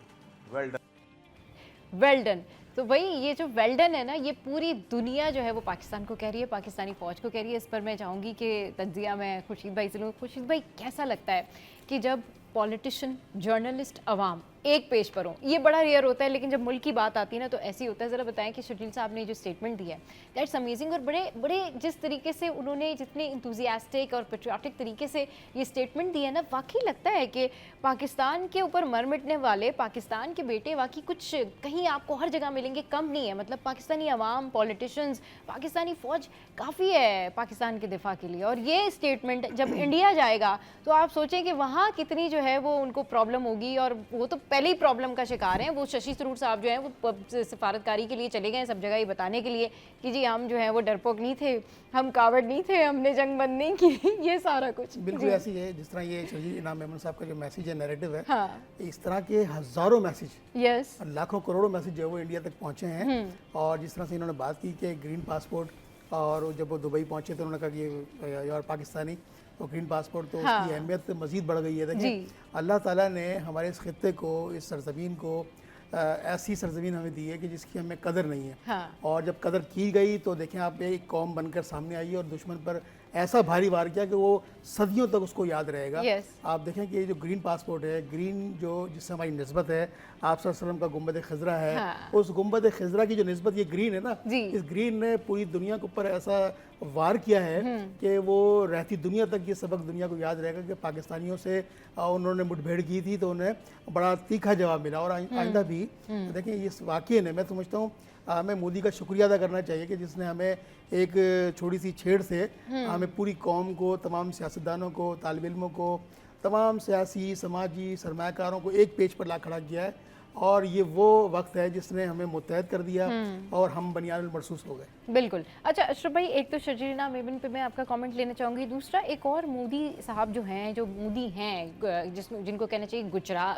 वेल डन, तो वही ये जो वेल डन है ना, ये पूरी दुनिया जो है वो पाकिस्तान को कह रही है, पाकिस्तानी फ़ौज को कह रही है। इस पर मैं चाहूँगी कि तज्जिया मैं खुर्शीद भाई से लूँ। खुर्शीद भाई, कैसा लगता है कि जब पॉलिटिशियन, जर्नलिस्ट, अवाम एक पेज पर हो? ये बड़ा रेयर होता है, लेकिन जब मुल्क की बात आती है ना तो ऐसे ही होता है। ज़रा बताएं कि शर्जील साहब ने जो स्टेटमेंट दिया है, दैट्स अमेजिंग। और बड़े बड़े जिस तरीके से उन्होंने जितने इंथुजियास्टिक और पेट्रियाटिक तरीके से ये स्टेटमेंट दिया है ना, वाकई लगता है कि पाकिस्तान के ऊपर मर मिटने वाले पाकिस्तान के बेटे वाकई कुछ कहीं आपको हर जगह मिलेंगे, कम नहीं है। मतलब पाकिस्तानी अवाम, पॉलिटिशियंस, पाकिस्तानी फ़ौज काफ़ी है पाकिस्तान के दिफा के लिए। और ये स्टेटमेंट जब इंडिया जाएगा तो आप सोचें कि वहाँ कितनी जो है वो उनको प्रॉब्लम होगी। और वो तो पहले ही प्रॉब्लम का शिकार हैं। वो शशि थरूर साहब जो हैं वो सिफारतकारी के लिए चले गए सब जगह, ये बताने के लिए कि जी हम जो है वो डरपोक नहीं थे, हम कावड़ नहीं थे, हमने जंग बंद नहीं की। ये सारा कुछ बिल्कुल ऐसी है जिस तरह ये शर्जील इनाम मेमन साहब का जो मैसेज है, नैरेटिव है, हाँ, इस तरह के हज़ारों मैसेज, यस, लाखों करोड़ों मैसेज जो है वो इंडिया तक पहुँचे हैं। और जिस तरह से इन्होंने बात की कि ग्रीन पासपोर्ट, और जब वो दुबई पहुँचे तो उन्होंने कहा कि ये और पाकिस्तानी तो ग्रीन पासपोर्ट, तो हाँ, उसकी अहमियत मज़ीद बढ़ गई है। देखिए अल्लाह ताला ने हमारे इस खित्ते को, इस सरज़मीन को ऐसी सरज़मीन हमें दी है कि जिसकी हमें कदर नहीं है। हाँ, और जब कदर की गई तो देखें आप, एक कौम बनकर सामने आई और दुश्मन पर ऐसा भारी वार किया कि वो सदियों तक उसको याद रहेगा। yes. आप देखें कि ये जो ग्रीन पासपोर्ट है, ग्रीन जो जिससे हमारी निस्बत है, आप सल्लल्लाहु अलैहि वसल्लम का गुंबद खिज़रा है, हाँ, उस गुंबद खिज़रा की जो निस्बत ये ग्रीन है ना, इस ग्रीन ने पूरी दुनिया के ऊपर ऐसा वार किया है कि वो रहती दुनिया तक ये सबक दुनिया को याद रहेगा कि पाकिस्तानियों से उन्होंने मुठभेड़ की थी तो उन्हें बड़ा तीखा जवाब मिला। और आइंदा भी देखें, इस वाक़ये ने, मैं समझता हूँ हमें मोदी का शुक्रिया अदा करना चाहिए कि जिसने हमें एक छोटी सी छेड़ से हमें पूरी कौम को, तमाम सियासतदानों को, तालिब इल्मों को, तमाम सियासी, समाजी सरमायाकारों को एक पेज पर ला खड़ा किया है। और ये वो वक्त है जिसने हमें मुत्तहद कर दिया और हम बनियान महसूस हो गए। बिल्कुल। अच्छा अशरफ भाई, एक तो शर्जील इनाम मेमन पे मैं आपका कमेंट लेना चाहूँगी, दूसरा एक और मोदी साहब जो हैं, जो मोदी हैं जिनको कहना चाहिए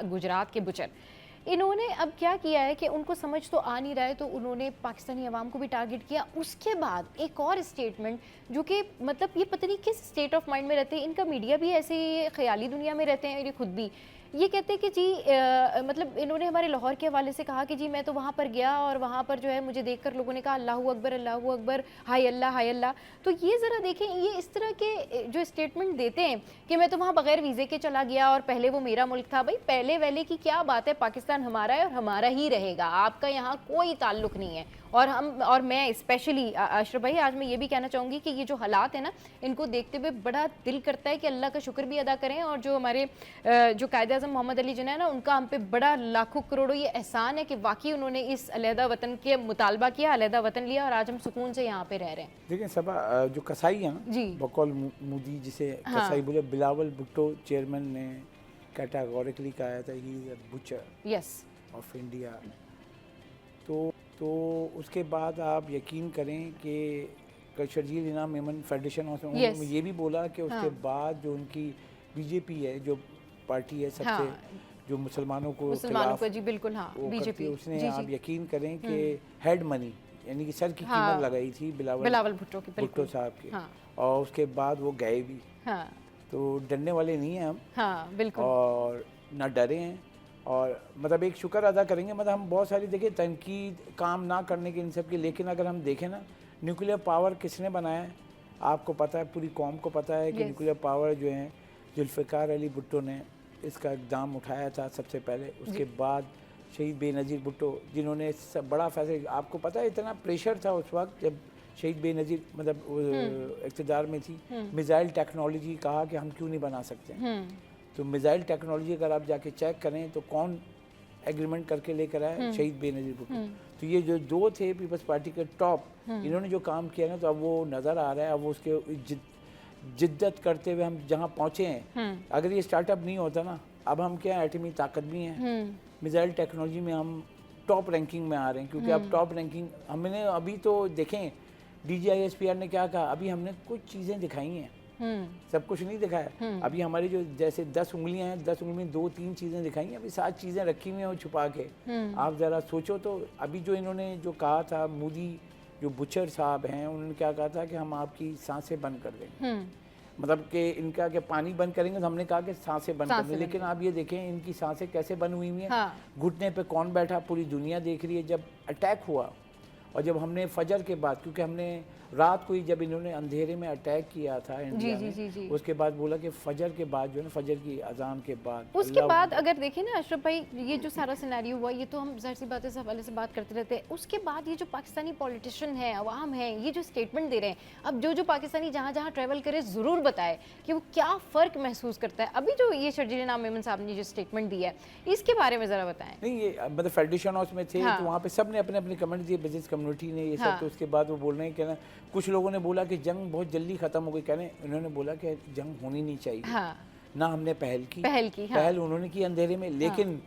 गुजरात के बुचर, इन्होंने अब क्या किया है कि उनको समझ तो आ नहीं रहा है तो उन्होंने पाकिस्तानी अवाम को भी टारगेट किया। उसके बाद एक और स्टेटमेंट जो कि मतलब ये पता नहीं किस स्टेट ऑफ माइंड में रहते हैं, इनका मीडिया भी ऐसे ख्याली दुनिया में रहते हैं, ये खुद भी ये कहते हैं कि जी मतलब इन्होंने हमारे लाहौर के हवाले से कहा कि जी मैं तो वहाँ पर गया और वहाँ पर जो है मुझे देखकर लोगों ने कहा अल्लाहू अकबर, हाय अल्लाह। तो ये ज़रा देखें, ये इस तरह के जो स्टेटमेंट देते हैं कि मैं तो वहाँ बगैर वीज़े के चला गया और पहले वो मेरा मुल्क था। भाई पहले वाले की क्या बात है, पाकिस्तान पाकिस्तान हमारा है और हमारा ही रहेगा, आपका यहाँ कोई ताल्लुक नहीं है। और मैं स्पेशली अशरफ भाई आज मैं ये भी कहना चाहूँगी कि ये जो हालात है ना, इनको देखते हुए बड़ा दिल करता है कि अल्लाह का शुक्र भी अदा करें, और जो हमारे जो कायद-ए-आज़म मोहम्मद अली जिन्ना है ना, उनका हम पे बड़ा लाखों करोड़ों ये एहसान है कि वाकई उन्होंने इस अलहदा वतन के मुतालबा किया, अलहदा वतन लिया, और आज हम सुकून से यहाँ पे रह रहे हैं। देखिए सबा जो कसाई है ना, जी, बकौल मोदी जिसे कसाई बोले, बिलावल भुट्टो चेयरमैन ने कैटेगोरिकली कहा था he is a butcher yes of India. तो उसके बाद आप यकीन करें कि शर्जील इनाम मेमन फेडरेशन ऑफ उन्होंने ये भी बोला कि उसके बाद जो उनकी बीजेपी है, जो पार्टी है सबसे जो मुसलमानों को जी बिल्कुल, हाँ बीजेपी, उसने आप यकीन करें कि हेड मनी यानी कि सर की कीमत लगाई थी बिलावल भुट्टो साहब की, और उसके बाद वो गए भी। तो डरने वाले नहीं हैं हम, हाँ बिल्कुल, और ना डरे हैं, और मतलब एक शुक्र अदा करेंगे। मतलब हम बहुत सारी देखिए तनकीद काम ना करने के इन सब की, लेकिन अगर हम देखें ना, न्यूक्लियर पावर किसने बनाया है आपको पता है, पूरी कौम को पता है कि न्यूक्लियर पावर जो है जुल्फ़िकार अली भुट्टो ने इसका इक़दाम उठाया था सबसे पहले। उसके बाद शहीद बेनज़ीर भुट्टो जिन्होंने सब बड़ा फैसला, आपको पता है इतना प्रेशर था उस वक्त जब शहीद बेनज़ीर मतलब इक़्तिदार में थी, मिसाइल टेक्नोलॉजी कहा कि हम क्यों नहीं बना सकते। तो मिसाइल टेक्नोलॉजी अगर आप जाके चेक करें तो कौन एग्रीमेंट करके लेकर आए, शहीद बेनज़ीर भुट्टो। तो ये जो दो थे पीपल्स पार्टी के टॉप, इन्होंने जो काम किया ना, तो अब वो नज़र आ रहा है, अब वो उसके जिद्दत करते हुए हम जहाँ पहुँचे हैं। अगर ये स्टार्टअप नहीं होता ना, अब हम क्या एटमी ताकत भी हैं, मिसाइल टेक्नोलॉजी में हम टॉप रैंकिंग में आ रहे हैं, क्योंकि अब टॉप रैंकिंग हमने अभी तो देखें DGISPR ने क्या कहा, अभी हमने कुछ चीज़ें दिखाई हैं, सब कुछ नहीं दिखाया। अभी हमारी जो जैसे 10 उंगलियां हैं, 10 उंगली में 2-3 चीज़ें दिखाई हैं, अभी 7 चीज़ें रखी हुई हैं वो छुपा के। आप ज़रा सोचो तो, अभी जो इन्होंने जो कहा था, मोदी जो बुचर साहब हैं, उन्होंने क्या कहा था कि हम आपकी सांसें बंद कर देंगे, मतलब कि इनका कि पानी बंद करेंगे, तो हमने कहा कि सांसें बंद कर देंगे। लेकिन आप ये देखें इनकी सांसें कैसे बंद हुई हैं। घुटने पे कौन बैठा, पूरी दुनिया देख रही है। जब अटैक हुआ और जब हमने फजर के बाद, क्योंकि हमने रात को ही जब इन्होंने अंधेरे में अटैक किया था इंडिया में, उसके बाद बोला कि फजर के बाद जो है ना, फजर की अजान के बाद, उसके बाद अगर देखें ना अशरफ भाई, ये जो सारा सिनेरियो हुआ, ये तो हम ज़ाहिर सी बात इस हवाले से बात करते रहते हैं। उसके बाद ये जो पाकिस्तानी पॉलिटिशियन है, अवाम है, ये जो स्टेटमेंट दे रहे हैं, अब जो पाकिस्तानी जहाँ जहाँ ट्रैवल करे ज़रूर बताए कि वो क्या फ़र्क महसूस करता है। अभी जो ये शर्जील इनाम मेमन साहब ने जो स्टेटमेंट दिया है, इसके बारे में ज़रा बताएं। नहीं, ये मतलब फेडरेशन हाउस में थे, तो वहाँ पे सब ने अपने अपने कमेंट दिए, बिजनेस कम्युनिटी ने ये सब। तो उसके बाद वो बोल रहे हैं कि ना, कुछ लोगों ने बोला कि जंग बहुत जल्दी खत्म हो गई, कहने उन्होंने बोला कि जंग होनी नहीं चाहिए। ना हमने पहल की, पहल उन्होंने की अंधेरे में। लेकिन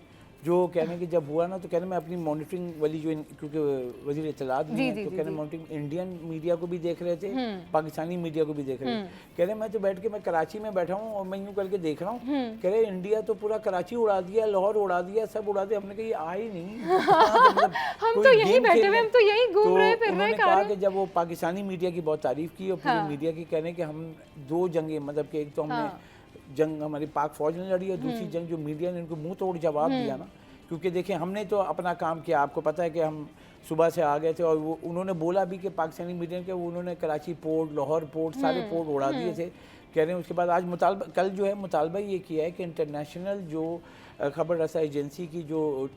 जो कहने कि जब हुआ ना, तो कहने मैं अपनी मॉनिटरिंग वाली जो, क्योंकि वजीर इत्तलात भी हैं, तो कहने मॉनिटरिंग इंडियन मीडिया को भी देख रहे थे, पाकिस्तानी मीडिया को भी देख रहे थे। कह रहे मैं तो बैठ के, मैं कराची में बैठा हूँ और मैं यूँ करके देख रहा हूँ, कह रहे इंडिया तो पूरा कराची उड़ा दिया, लाहौर उड़ा दिया, सब उड़ा दिया। हमने कहा ये आ ही नहीं, हम तो यहीं बैठे हुए, हम तो यहीं घूम रहे फिर रहे। कहा कि जब वो पाकिस्तानी मीडिया की बहुत तारीफ की और पूरी मीडिया की, कहने कि हम 2 जंगें, मतलब कि एक तो हमने जंग हमारी पाक फौज ने लड़ी, और दूसरी जंग जो मीडिया ने उनको मुंह तोड़ जवाब दिया ना, क्योंकि देखिए हमने तो अपना काम किया, आपको पता है कि हम सुबह से आ गए थे, और वो उन्होंने बोला भी कि पाकिस्तानी मीडिया के उन्होंने कराची पोर्ट, लाहौर पोर्ट, सारे पोर्ट उड़ा दिए थे। कह रहे हैं उसके बाद आज मुतालबा, कल जो है मुतालबा ये किया है कि इंटरनेशनल जो खबर रसा एजेंसी की जो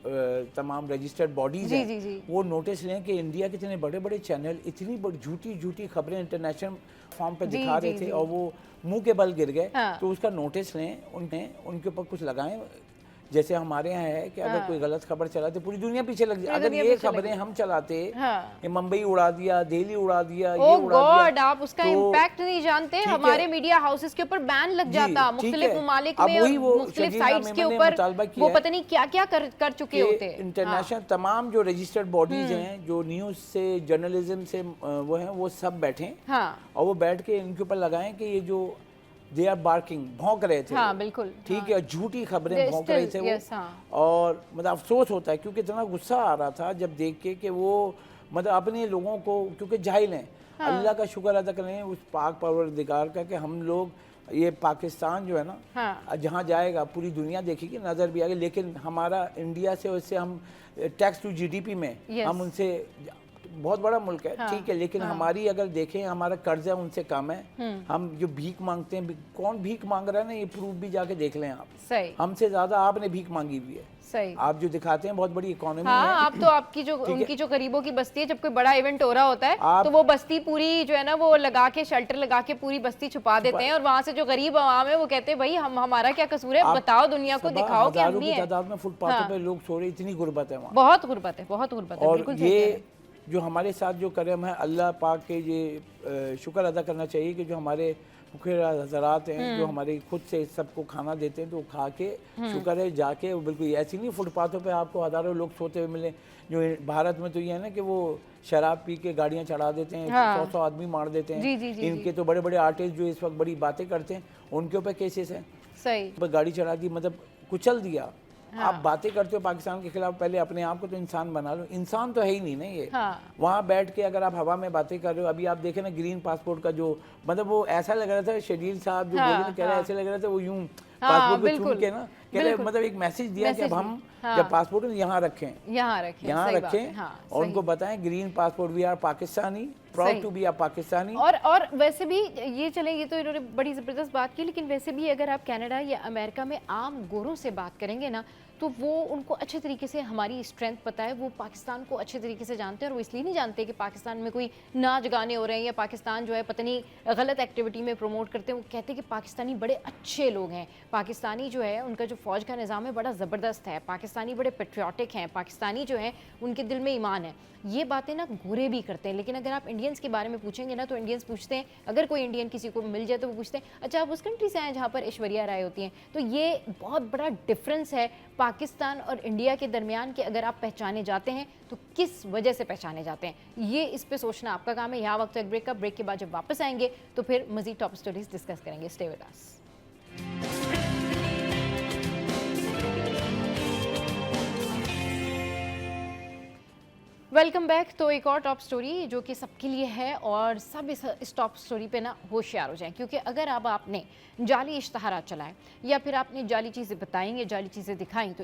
तमाम रजिस्टर्ड बॉडीज़ हैं, वो नोटिस लें कि इंडिया के इतने बड़े बड़े चैनल इतनी बड़ी झूठी खबरें इंटरनेशनल फॉर्म पे दिखा रहे थे, और वो मुंह के बल गिर गए। तो उसका नोटिस लें, उनके ऊपर कुछ लगाएं। जैसे हमारे यहाँ है कि अगर कोई गलत खबर चलाते पूरी दुनिया पीछे लग जाए। अगर ये खबरें हम चलाते, ये मुंबई उड़ा दिया, दिल्ली उड़ा दिया, ये उड़ा दिया, आप उसका इम्पैक्ट नहीं जानते। हमारे मीडिया हाउसेस के ऊपर बैन लग जाता, मुख्तलिफ ममालिक में, मुख्तलिफ साइट्स के ऊपर वो पता नहीं क्या क्या कर चुके होते। इंटरनेशनल तमाम जो रजिस्टर्ड बॉडीज हैं, जो न्यूज से, जर्नलिज्म से वो हैं, वो सब बैठे और वो बैठ के इनके ऊपर लगाएं कि ये जो दे आर बार्किंग, भौंक रहे थे। बिल्कुल ठीक है, झूठी खबरें भौंक रहे थे वो। और मतलब अफसोस होता है, क्योंकि इतना गुस्सा आ रहा था जब देख के कि वो मतलब अपने लोगों को, क्योंकि जाहिल हैं। अल्लाह का शुक्र अदा करें उस पाक परवरदिगार का कि हम लोग, ये पाकिस्तान जो है ना, जहाँ जाएगा पूरी दुनिया देखेगी, नज़र भी आएगी। लेकिन हमारा इंडिया से, उससे हम टैक्स टू GDP में हम उनसे बहुत बड़ा मुल्क है, ठीक है, लेकिन हमारी अगर देखें हमारा कर्जा उनसे कम है। हम जो भीख मांगते हैं, कौन भीख मांग रहा है ना, ये प्रूफ भी जाके देख लें आप। सही, हमसे ज्यादा आपने भीख मांगी हुई है। सही, आप जो दिखाते हैं बहुत बड़ी इकोनॉमी हाँ, है। आप तो आपकी जो उनकी जो गरीबों की बस्ती है, जब कोई बड़ा इवेंट हो रहा होता है तो वो बस्ती पूरी जो है ना वो लगा के शेल्टर लगा के पूरी बस्ती छुपा देते हैं, और वहां से जो गरीब आवाम है वो कहते हैं भाई हमारा क्या कसूर है, बताओ दुनिया को, दिखाओ कि हम भी हैं। तादाद में फुटपाथों पे लोग सो रहे, इतनी गुर्बत है वहाँ, बहुत गुर्बत है, बहुत गुर्बत है। और बिल्कुल सही कह रहे हैं। ये जो हमारे साथ जो करम है, अल्लाह पाक के ये शुक्र अदा करना चाहिए कि जो हमारे मुखिया हजरात हैं जो हमारे खुद से सबको खाना देते हैं, तो खा के शुक्र है जाके, वो बिल्कुल ऐसी नहीं फुटपाथों पे आपको हज़ारों लोग सोते हुए मिले। जो भारत में तो ये है ना कि वो शराब पी के गाड़ियाँ चढ़ा देते हैं, 100 आदमी मार देते हैं। जी, जी, जी, इनके तो बड़े बड़े आर्टिस्ट जो इस वक्त बड़ी बातें करते हैं, उनके ऊपर केसेस हैं। सही, गाड़ी चढ़ा दी, मतलब कुचल दिया। आप बातें करते हो पाकिस्तान के खिलाफ, पहले अपने आप को तो इंसान बना लो। इंसान तो है ही नहीं ना ये। वहाँ बैठ के अगर आप हवा में बातें कर रहे हो, अभी आप देखें ना ग्रीन पासपोर्ट का जो, मतलब वो ऐसा लग रहा था, शरील साहब जो बोले ना, कह रहे ऐसे लग रहा था वो यूं पासपोर्ट को छू के ना, कह रहे मतलब एक मैसेज दिया कि अब हम जब पासपोर्ट यहाँ रखें, यहाँ रखें, और उनको बताएं green passport, we are Pakistani, proud to be a Pakistani. और वैसे भी ये चले, ये तो इन्होंने बड़ी ज़बरदस्त बात की, लेकिन वैसे भी अगर आप कनाडा या अमेरिका में आम गोरों से बात करेंगे ना, तो वो उनको अच्छे तरीके से हमारी स्ट्रेंथ पता है, वो पाकिस्तान को अच्छे तरीके से जानते हैं, और वो इसलिए नहीं जानते कि पाकिस्तान में कोई नाच गाने हो रहे हैं या पाकिस्तान जो है पता नहीं गलत एक्टिविटी में प्रमोट करते हैं। वो कहते हैं कि पाकिस्तानी बड़े अच्छे लोग हैं, पाकिस्तानी जो है उनका जो फ़ौज का निज़ाम है बड़ा ज़बरदस्त है, पाकिस्तानी बड़े पेट्रियाटिक हैं, पाकिस्तानी जो है उनके दिल में ईमान है। ये बातें ना गोरे भी करते हैं, लेकिन अगर आप इंडियंस के बारे में पूछेंगे ना, तो इंडियंस पूछते हैं, अगर कोई इंडियन किसी को मिल जाए तो वो पूछते हैं अच्छा आप उस कंट्री से आए जहाँ पर ऐश्वर्या राय होती हैं। तो ये बहुत बड़ा डिफरेंस है पाकिस्तान और इंडिया के दरमियान, कि अगर आप पहचाने जाते हैं तो किस वजह से पहचाने जाते हैं, ये इस पे सोचना आपका काम है। यहाँ वक्त एक ब्रेक का, ब्रेक के बाद जब वापस आएंगे तो फिर मजीद टॉप स्टोरीज डिस्कस करेंगे। Stay with us. Welcome back. तो एक और टॉप स्टोरी जो कि सबके लिए है, और सब इस टॉप स्टोरी पे ना होशियार हो जाएं, क्योंकि अगर अब आपने जाली इश्तहारात चलाए या फिर आपने जाली चीज़ें बताई या जाली चीज़ें दिखाई, तो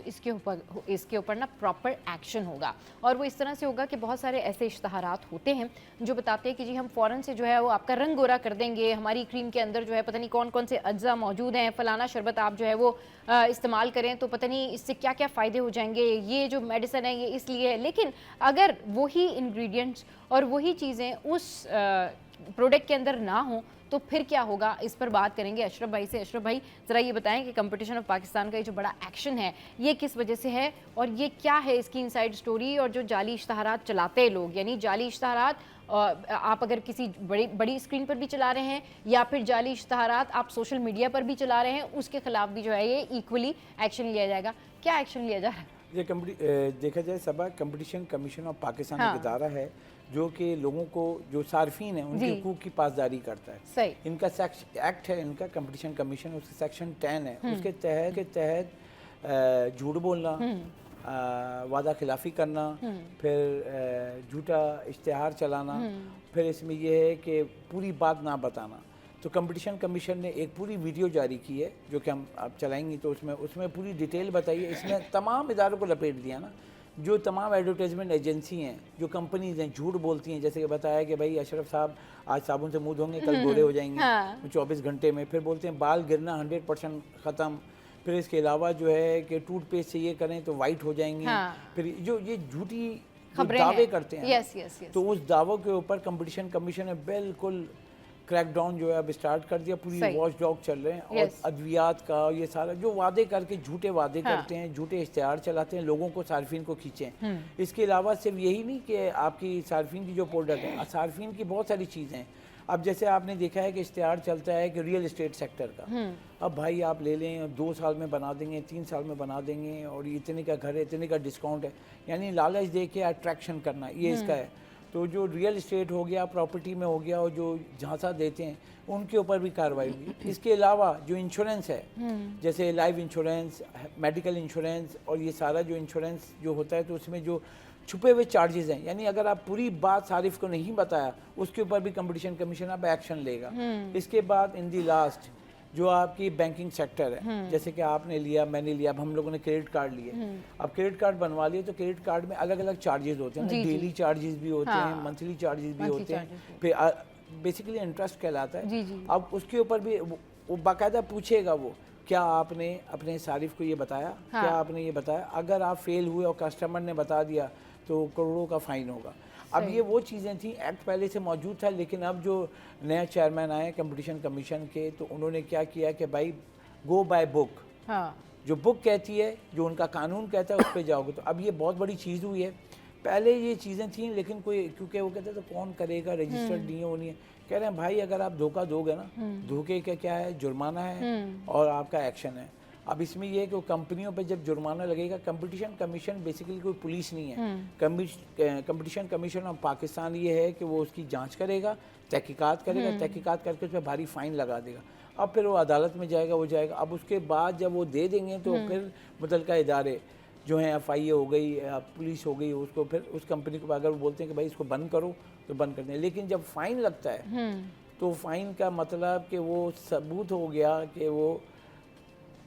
इसके ऊपर ना प्रॉपर एक्शन होगा। और वो इस तरह से होगा कि बहुत सारे ऐसे इश्तहारात होते हैं जो बताते हैं कि जी हम फ़ौरन से जो है वो आपका रंग गोरा कर देंगे, हमारी क्रीम के अंदर जो है पता नहीं कौन कौन से अज्जा मौजूद हैं, फ़लाना शरबत आप जो है वो इस्तेमाल करें तो पता नहीं इससे क्या क्या फ़ायदे हो जाएंगे, ये जो मेडिसिन है ये इसलिए है। लेकिन अगर वही इंग्रेडिएंट्स और वही चीज़ें उस प्रोडक्ट के अंदर ना हो तो फिर क्या होगा, इस पर बात करेंगे अशरफ भाई से। अशरफ भाई ज़रा ये बताएं कि कंपटीशन ऑफ पाकिस्तान का ये जो बड़ा एक्शन है ये किस वजह से है, और ये क्या है इसकी इनसाइड स्टोरी, और जो जाली इश्तहारात चलाते हैं लोग, यानी जाली इश्तहारात आप अगर किसी बड़ी स्क्रीन पर भी चला रहे हैं या फिर जाली इश्तहारात आप सोशल मीडिया पर भी चला रहे हैं, उसके खिलाफ भी जो है ये इक्वली एक्शन लिया जाएगा। क्या एक्शन लिया जा रहा है? ये देखा जाए सबा कंपटीशन कमीशन ऑफ पाकिस्तान एक इदारा है जो कि लोगों को, जो सार्फिन है उनके हुकूक की पासदारी करता है। सही। इनका एक्ट है, इनका कंपटीशन कमीशन, उसका सेक्शन 10 है। उसके तहत झूठ बोलना, वादा खिलाफी करना, फिर झूठा इश्तिहार चलाना, फिर इसमें यह है कि पूरी बात ना बताना। तो कंपटीशन कमीशन ने एक पूरी वीडियो जारी की है जो कि हम आप चलाएंगी, तो उसमें पूरी डिटेल बताई है। इसमें तमाम इदारों को लपेट दिया ना, जो तमाम एडवर्टाइजमेंट एजेंसी हैं, जो कंपनीज हैं, झूठ बोलती हैं। जैसे कि बताया कि भाई अशरफ साहब आज साबुन से मुंह धोंगे कल गोरे हो जाएंगे 24 घंटे में। फिर बोलते हैं बाल गिरना 100% ख़त्म। फिर इसके अलावा जो है कि टूथपेस्ट से ये करें तो वाइट हो जाएंगे। फिर जो ये झूठी दावे करते हैं, तो उस दावों के ऊपर कंपटीशन कमीशन ने बिल्कुल क्रैकडाउन जो है अब स्टार्ट कर दिया। पूरी वॉच डॉग चल रहे हैं और अद्वियात का ये सारा जो वादे करके झूठे वादे करते हैं, झूठे इश्तिहार चलाते हैं, लोगों को सार्फिन को खींचें। इसके अलावा सिर्फ यही नहीं कि आपकी सार्फिन की जो प्रोडक्ट है, सार्फिन की बहुत सारी चीज़ें हैं। अब जैसे आपने देखा है कि इश्तिहार चलता है कि रियल एस्टेट सेक्टर का, अब भाई आप ले लें 2 साल में बना देंगे, 3 साल में बना देंगे, और इतने का घर है, इतने का डिस्काउंट है, यानी लालच दे के अट्रैक्शन करना, ये इसका है। तो जो रियल एस्टेट हो गया, प्रॉपर्टी में हो गया, और जो झांसा देते हैं उनके ऊपर भी कार्रवाई हुई। इसके अलावा जो इंश्योरेंस है, जैसे लाइफ इंश्योरेंस, मेडिकल इंश्योरेंस, और ये सारा जो इंश्योरेंस जो होता है, तो उसमें जो छुपे हुए चार्जेस हैं, यानी अगर आप पूरी बात सारिफ को नहीं बताया, उसके ऊपर भी कंपटीशन कमीशन अब एक्शन लेगा। इसके बाद इन दी लास्ट जो आपकी बैंकिंग सेक्टर है, जैसे कि आपने लिया, मैंने लिया, अब हम लोगों ने क्रेडिट कार्ड लिए, अब क्रेडिट कार्ड बनवा लिए तो क्रेडिट कार्ड में अलग अलग चार्जेस होते हैं, डेली चार्जेस भी होते हैं, मंथली चार्जेस भी होते हैं, फिर बेसिकली इंटरेस्ट कहलाता है। अब उसके ऊपर भी वो बाकायदा पूछेगा वो, क्या आपने अपने सारिफ को ये बताया, क्या आपने ये बताया, अगर आप फेल हुए और कस्टमर ने बता दिया तो करोड़ों का फाइन होगा। अब ये वो चीज़ें थी, एक्ट पहले से मौजूद था, लेकिन अब जो नया चेयरमैन आए कंपटीशन कमीशन के, तो उन्होंने क्या किया कि भाई गो बाय बुक, जो बुक कहती है, जो उनका कानून कहता है उस पर जाओगे। तो अब ये बहुत बड़ी चीज़ हुई है। पहले ये चीज़ें थी लेकिन कोई, क्योंकि वो कहते तो कौन करेगा, रजिस्टर्ड नहीं है, वो नहीं है। कह रहे हैं भाई अगर आप धोखा दोगे ना, धोखे का क्या है, जुर्माना है और आपका एक्शन है। अब इसमें ये है कि कंपनियों पे जब जुर्माना लगेगा, कंपटीशन कमीशन बेसिकली कोई पुलिस नहीं है, कंपटीशन कमीशन ऑफ पाकिस्तान ये है कि वो उसकी जांच करेगा, तहकीकात करेगा, तहकीकात करके उस पर भारी फाइन लगा देगा। अब फिर वो अदालत में जाएगा, वो जाएगा। अब उसके बाद जब वो दे देंगे तो फिर मुतल्लिका इदारे जो हैं, FIA हो गई, पुलिस हो गई, उसको फिर उस कंपनी को अगर वो बोलते हैं कि भाई इसको बंद करो तो बंद कर दें। लेकिन जब फ़ाइन लगता है तो फ़ाइन का मतलब कि वो सबूत हो गया कि वो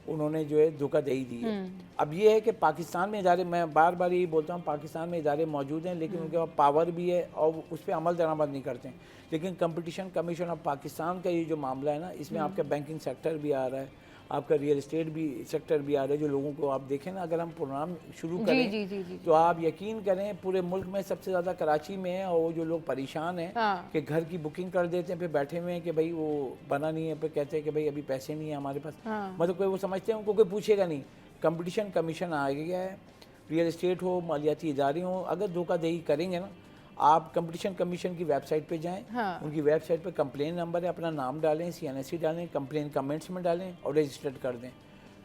उन्होंने जो है धोखाधड़ी दी है। अब ये है कि पाकिस्तान में इदारे, मैं बार बार यही बोलता हूँ, पाकिस्तान में इदारे मौजूद हैं लेकिन उनके पास पावर भी है और उस पर अमल दरामद नहीं करते हैं। लेकिन कंपटीशन कमीशन ऑफ पाकिस्तान का ये जो मामला है ना, इसमें आपका बैंकिंग सेक्टर भी आ रहा है, आपका रियल एस्टेट भी सेक्टर भी आ रहा है। जो लोगों को आप देखें ना, अगर हम प्रोग्राम शुरू करें तो आप यकीन करें पूरे मुल्क में सबसे ज़्यादा कराची में है, और वो जो लोग परेशान हैं कि घर की बुकिंग कर देते हैं, फिर बैठे हुए हैं कि भाई वो बना नहीं है, फिर कहते हैं कि भाई अभी पैसे नहीं है हमारे पास। मतलब कोई वो समझते हैं, उनको कोई पूछेगा नहीं। कंपटीशन कमीशन आ गया है, रियल एस्टेट हो, मालियाती इदारे हो, अगर धोखाधड़ी करेंगे ना, आप कंपटीशन कमीशन की वेबसाइट पे जाएं, उनकी वेबसाइट पे कंप्लेन नंबर है, अपना नाम डालें, CNSC डालें, कंप्लेन कमेंट्स में डालें और रजिस्टर्ड कर दें।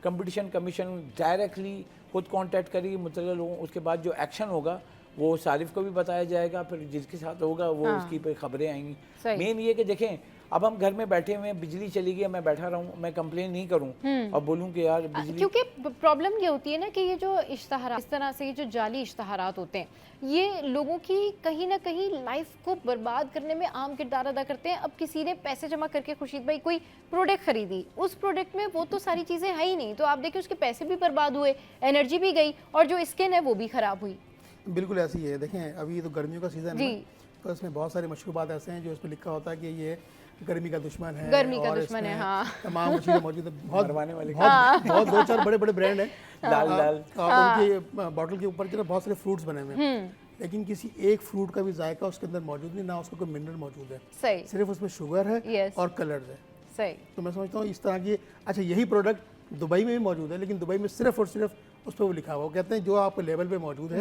कंपटीशन कमीशन डायरेक्टली खुद कांटेक्ट करिए मुतल्लिक़ लोगों, उसके बाद जो एक्शन होगा वो सारिफ को भी बताया जाएगा, फिर जिसके साथ होगा वो उसकी पे खबरें आएंगी। मेन ये कि देखें, अब हम घर में बैठे हुए हैं, बिजली चली गई, मैं बैठा रहूं, मैं कंप्लेन नहीं करूं और बोलूं कि यार बिजली, क्योंकि प्रॉब्लम ये होती है ना कि ये जो इश्तहार, इस तरह से ये जो जाली इश्तहारात होते हैं, ये लोगों की कहीं ना कहीं लाइफ को बर्बाद करने में अहम किरदार अदा करते हैं। अब किसी ने पैसे जमा करके, खुर्शीद भाई कोई प्रोडक्ट खरीदी, उस प्रोडक्ट में वो तो सारी चीज़ें है ही नहीं, तो आप देखिए उसके पैसे भी बर्बाद हुए, एनर्जी भी गई और जो स्किन है वो भी ख़राब हुई। बिल्कुल ऐसी है। देखें अभी तो गर्मियों का सीज़न है, तो इसमें बहुत सारे मशरूबात ऐसे हैं जो इसमें लिखा होता है कि ये गर्मी का दुश्मन है, गर्मी का दुश्मन है, हाँ, तमाम चीज़ें मौजूद है। बहुत 2-4 बड़े ब्रांड हैं, उनकी बॉटल के ऊपर जो बहुत सारे फ्रूट्स बने हुए हैं, लेकिन किसी एक फ्रूट का भी जायका उसके अंदर मौजूद नहीं, ना उसका कोई मिनरल मौजूद है, सही, सिर्फ उसमें शुगर है और कलर्स है। सही। तो मैं समझता हूँ इस तरह की, अच्छा यही प्रोडक्ट दुबई में भी मौजूद है, लेकिन दुबई में सिर्फ और सिर्फ उस पर वो लिखा हुआ, वो कहते हैं जो आप लेवल पे मौजूद है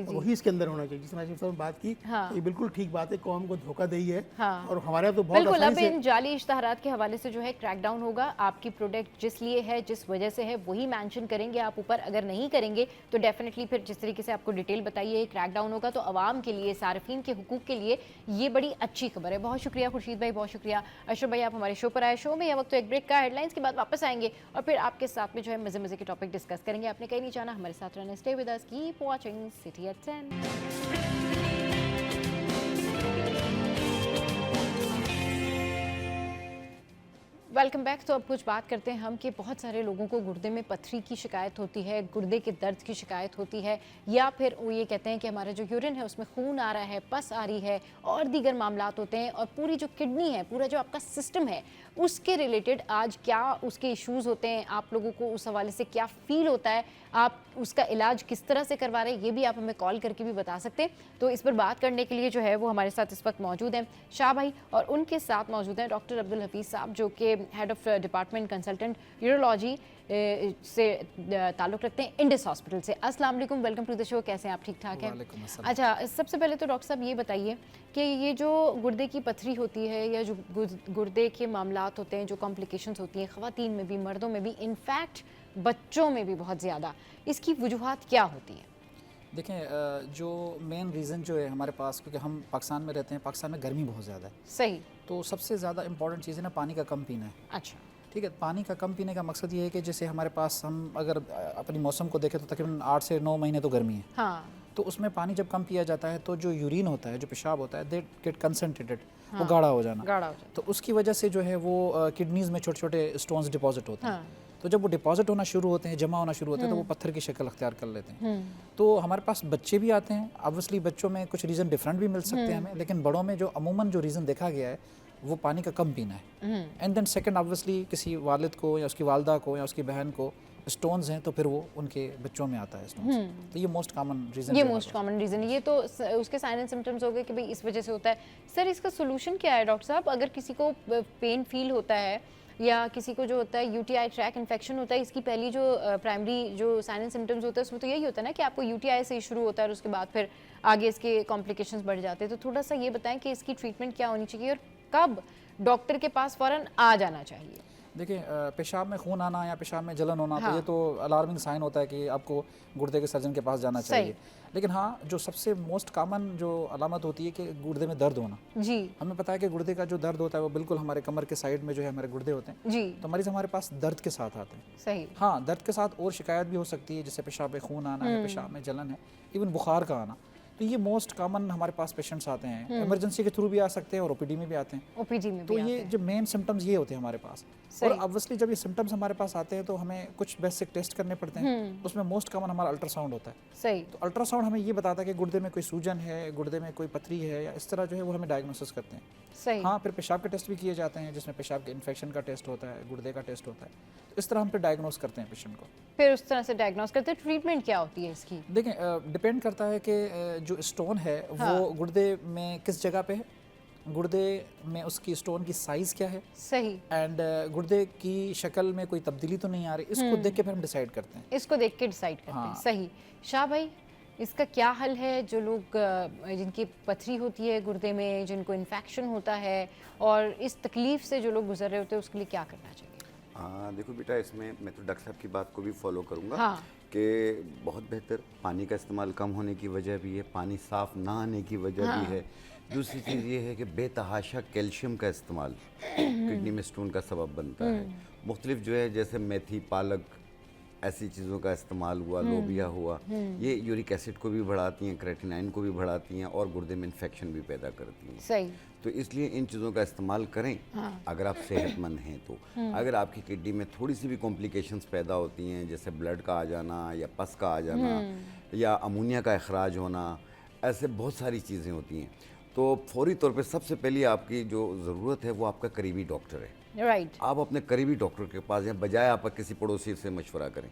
वही इसके अंदर होना चाहिए। जिसमें आशिफ साहब बात की, ये बिल्कुल ठीक बात है, कौम को धोखा दही है। और हमारे यहाँ तो बहुत बिल्कुल, अब इन जाली इश्तहारात के हवाले से जो है क्रैकडाउन होगा। आपकी प्रोडक्ट जिस लिए है, जिस वजह से है, वही मेंशन करेंगे आप ऊपर। अगर नहीं करेंगे तो डेफिनेटली फिर जिस तरीके से आपको डिटेल बताइए क्रैकडाउन होगा। तो आवाम के लिए, सार्फिन के हुकूक के लिए ये बड़ी अच्छी खबर है। बहुत शुक्रिया खुर्शीद भाई, बहुत शुक्रिया अशरफ भाई, आप हमारे शो पर आए। शो में यह वक्त तो एक ब्रेक का, हेडलाइंस के बाद वापस आएंगे और फिर आपके साथ में जो है मजे मजे के टॉपिक डिस्कस करेंगे। आपने कहीं नहीं जाना, हमारे साथ रहना। Stay with us, keep watching City at 10. Welcome back. तो अब कुछ बात करते हैं हम कि बहुत सारे लोगों को गुर्दे में पथरी की शिकायत होती है, गुर्दे के दर्द की शिकायत होती है, या फिर वो ये कहते हैं कि हमारा जो यूरिन है उसमें खून आ रहा है, पस आ रही है और दीगर मामलात होते हैं। और पूरी जो किडनी है, पूरा जो आपका सिस्टम है, उसके रिलेटेड आज क्या उसके इश्यूज़ होते हैं, आप लोगों को उस हवाले से क्या फ़ील होता है, आप उसका इलाज किस तरह से करवा रहे हैं, ये भी आप हमें कॉल करके भी बता सकते हैं। तो इस पर बात करने के लिए जो है वो हमारे साथ इस वक्त मौजूद हैं शाह भाई, और उनके साथ मौजूद हैं डॉक्टर अब्दुल हफीज़ साहब, जो कि head of department consultant urology से ताल्लुक़ रखते हैं इंडिस हॉस्पिटल से। अस्सलाम वालेकुम, वेलकम टू द शो। कैसे हैं आप? ठीक ठाक हैं? अच्छा, सबसे पहले तो डॉक्टर साहब ये बताइए कि ये जो गुर्दे की पथरी होती है या जो गुर्दे के मामलात होते हैं, जो कॉम्प्लिकेशंस होती हैं ख़वातीन में भी, मर्दों में भी, इनफैक्ट बच्चों में भी बहुत ज़्यादा, इसकी वजूहात क्या होती हैं? देखें, जो मेन रीज़न जो है हमारे पास, क्योंकि हम पाकिस्तान में रहते हैं, पाकिस्तान में गर्मी बहुत ज़्यादा है, सही, तो सबसे ज़्यादा इंपॉर्टेंट चीज़ है ना पानी का कम पीना है। अच्छा, ठीक है। पानी का कम पीने का मकसद ये है कि जैसे हमारे पास, हम अगर अपनी मौसम को देखें तो तकरीबन 8 से 9 महीने तो गर्मी है, हाँ, तो उसमें पानी जब कम पिया जाता है तो जो यूरिन होता है, जो पेशाब होता है, दे गेट कंसंट्रेटेड, वो गाढ़ा हो जाना। गाढ़ा हो जाता तो उसकी वजह से जो है वो किडनीज में छोटे छोटे स्टोन्स डिपॉजिट होते हैं। हाँ। तो जब वो डिपॉजिट होना शुरू होते हैं, जमा होना शुरू होते हैं, तो वो पत्थर की शक्ल अख्तियार कर लेते हैं। तो हमारे पास बच्चे भी आते हैं, ऑब्वियसली बच्चों में कुछ रीज़न डिफरेंट भी मिल सकते हैं हमें, लेकिन बड़ों में जो अमूमन जो रीज़न देखा गया है वो पानी का कम पीना है। एंड देन सेकंड ऑब्वियसली किसी वालिद को या उसकी वालदा को या उसकी बहन को स्टोन्स हैं तो फिर वो उनके बच्चों में आता है स्टोन्स। तो ये मोस्ट कॉमन रीज़न, ये मोस्ट कॉमन रीज़न, ये तो उसके साइन एंड सिम्टम्स हो गए कि भाई इस वजह से होता है। सर इसका सोल्यूशन क्या है डॉक्टर साहब? अगर किसी को पेन फील होता है या किसी को जो होता है यूटीआई ट्रैक इन्फेक्शन होता है, इसकी पहली जो प्राइमरी जो साइन एंड सिम्टम्स होता है उसमें तो यही होता है ना कि आपको यूटीआई से ही शुरू होता है और उसके बाद फिर आगे इसके कॉम्प्लिकेशंस बढ़ जाते हैं। तो थोड़ा सा ये बताएं कि इसकी ट्रीटमेंट क्या होनी चाहिए और कब डॉक्टर के पास फ़ौरन आ जाना चाहिए? देखिए, पेशाब में खून आना या पेशाब में जलन होना, तो ये तो अलार्मिंग साइन होता है कि आपको गुर्दे के सर्जन के पास जाना चाहिए। लेकिन हाँ, जो सबसे मोस्ट कॉमन जो अलामत होती है कि गुर्दे में दर्द होना। जी, हमें पता है कि गुर्दे का जो दर्द होता है वो बिल्कुल हमारे कमर के साइड में जो है हमारे गुर्दे होते हैं। जी, तो मरीज हमारे पास दर्द के साथ आते हैं। सही। हाँ, दर्द के साथ और शिकायत भी हो सकती है, जैसे पेशाब में खून आना है, पेशाब में जलन है, इवन बुखार का आना। तो ये मोस्ट कॉमन हमारे पास पेशेंट्स आते हैं, इमरजेंसी के थ्रू भी आ सकते हैं और ओपीडी में भी आते हैं। ओपीडी में तो भी ये आते हैं। जो मेन सिम्टम्स ये होते हैं हमारे पास। और ऑब्वियसली जब ये सिम्टम्स हमारे पास आते हैं तो हमें कुछ बेसिक टेस्ट करने पड़ते हैं। उसमें मोस्ट कॉमन हमारा अल्ट्रासाउंड होता है। सही। तो अल्ट्रासाउंड हमें ये बताता है कि गुर्दे में कोई सूजन है, गुर्दे में कोई पथरी है या इस तरह जो है वो हमें डायग्नोसिस करते हैं। सही। हाँ, फिर पेशाब के टेस्ट भी किए जाते हैं, जिसमें पेशाब के इन्फेक्शन का टेस्ट होता है, गुर्दे का टेस्ट होता है। तो इस तरह हम फिर डायग्नोस करते हैं पेशेंट को। फिर उस तरह से डायग्नोस करते हैं। ट्रीटमेंट क्या होती है इसकी? देखें, डिपेंड करता है कि जो स्टोन है वो गुर्दे में किस जगह पे है, गुर्दे में उसकी स्टोन की साइज़ क्या है, सही। एंड गुर्दे की शक्ल में कोई तब्दीली तो नहीं आ रही, इसको देख के फिर हम डिसाइड करते हैं। इसको देख के डिसाइड करते हैं। सही। शाह भाई, इसका क्या हल है? जो लोग जिनकी पथरी होती है गुर्दे में, जिनको इन्फेक्शन होता है और इस तकलीफ से जो लोग गुजर रहे होते हैं, उसके लिए क्या करना चाहिए? देखो बेटा, इसमें मैं तो डॉक्टर साहब की बात को भी फॉलो करूँगा। हाँ। कि बहुत बेहतर पानी का इस्तेमाल कम होने की वजह भी है, पानी साफ़ ना आने की वजह भी है। दूसरी चीज़ ये है कि बेतहाशा कैल्शियम का इस्तेमाल किडनी में स्टोन का सबब बनता है। मुख्तलिफ जो है जैसे मेथी, पालक, ऐसी चीज़ों का इस्तेमाल हुआ, लोबिया हुआ, ये यूरिक एसिड को भी बढ़ाती हैं, क्रेटिनाइन को भी बढ़ाती हैं और गुर्दे में इन्फेक्शन भी पैदा करती हैं। सही। तो इसलिए इन चीज़ों का इस्तेमाल करें अगर आप सेहतमंद हैं तो। अगर आपकी किडनी में थोड़ी सी भी कॉम्प्लिकेशंस पैदा होती हैं, जैसे ब्लड का आ जाना या पस का आ जाना या अमोनिया का अखराज होना, ऐसे बहुत सारी चीज़ें होती हैं, तो फौरी तौर पे सबसे पहले आपकी जो ज़रूरत है वो आपका करीबी डॉक्टर है। राइट। आप अपने करीबी डॉक्टर के पास जाएं, बजाय आप किसी पड़ोसी से मशवरा करें।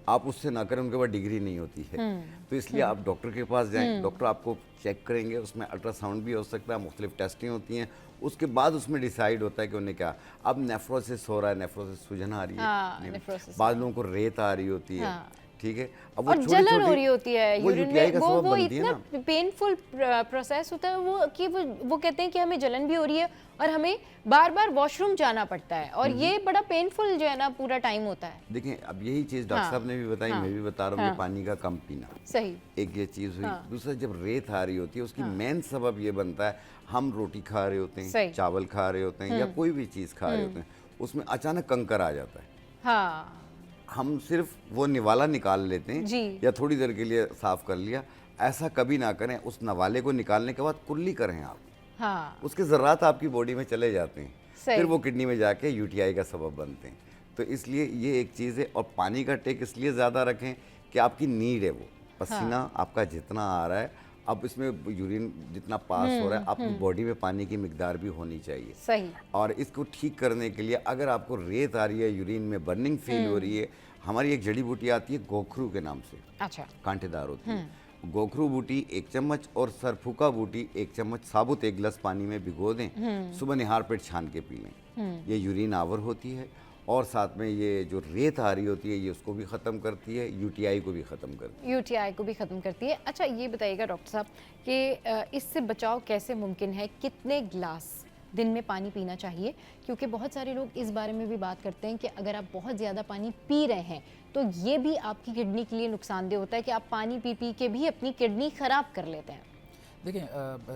आप उससे ना करें, उनके पास डिग्री नहीं होती है। तो इसलिए आप डॉक्टर के पास जाएं, डॉक्टर आपको चेक करेंगे, उसमें अल्ट्रासाउंड भी हो सकता है, मुख्तलिफ टेस्टिंग होती हैं, उसके बाद उसमें डिसाइड होता है कि उन्हें क्या। अब नेफ्रोसिस हो रहा है, नेफ्रोसिस सूजन आ रही है, नेफ्रोसिस। बाद लोगों को रेत आ रही होती है, ठीक है। अब और जलन हो रही होती है वो यूरिन UTI में, का वो सबब वो बनती है इतना ना। पेनफुल प्रोसेस होता है वो कि वो कहते हैं कि हमें जलन भी हो रही है और हमें बार बार वॉशरूम जाना पड़ता है और ये बड़ा पेनफुल जो है ना पूरा टाइम होता है। देखिए, अब यही चीज़ डॉक्टर साहब ने भी बताई, मैं भी बता रहा हूँ कि पानी का कम पीना, सही। एक ये चीज़ हुई। दूसरा, जब रेत आ रही होती है उसकी मेन सबब ये बनता है, हम रोटी खा रहे होते हैं, चावल खा रहे होते हैं या कोई भी चीज़ खा रहे होते हैं, उसमें अचानक कंकर आ जाता है। हाँ, हम सिर्फ वो निवाला निकाल लेते हैं जी। या थोड़ी देर के लिए साफ कर लिया, ऐसा कभी ना करें। उस नवाले को निकालने के बाद कुल्ली करें आप, हाँ, उसके ज़र्रात आपकी बॉडी में चले जाते हैं, सही। फिर वो किडनी में जाके यूटीआई का सबब बनते हैं। तो इसलिए ये एक चीज़ है। और पानी का टेक इसलिए ज़्यादा रखें कि आपकी नीड है, वो पसीना आपका जितना आ रहा है, अब इसमें यूरिन जितना पास हो रहा है, आपकी बॉडी में पानी की मिकदार भी होनी चाहिए। सही। और इसको ठीक करने के लिए अगर आपको रेत आ रही है, यूरिन में बर्निंग फील हो रही है, हमारी एक जड़ी बूटी आती है गोखरू के नाम से, अच्छा। कांटेदार होती है। गोखरू बूटी 1 चम्मच और सरफुका बूटी 1 चम्मच साबुत 1 गिलास पानी में भिगो दें, सुबह निहार पेट छान के पी लें। ये यूरिन आवर होती है और साथ में ये जो रेत आ रही होती है ये उसको भी ख़त्म करती है, यूटीआई को भी ख़त्म करती है। यूटीआई को भी ख़त्म करती है। अच्छा, ये बताइएगा डॉक्टर साहब कि इससे बचाव कैसे मुमकिन है? कितने गिलास दिन में पानी पीना चाहिए? क्योंकि बहुत सारे लोग इस बारे में भी बात करते हैं कि अगर आप बहुत ज़्यादा पानी पी रहे हैं तो ये भी आपकी किडनी के लिए नुकसानदेह होता है कि आप पानी पी पी के भी अपनी किडनी ख़राब कर लेते हैं। देखिए,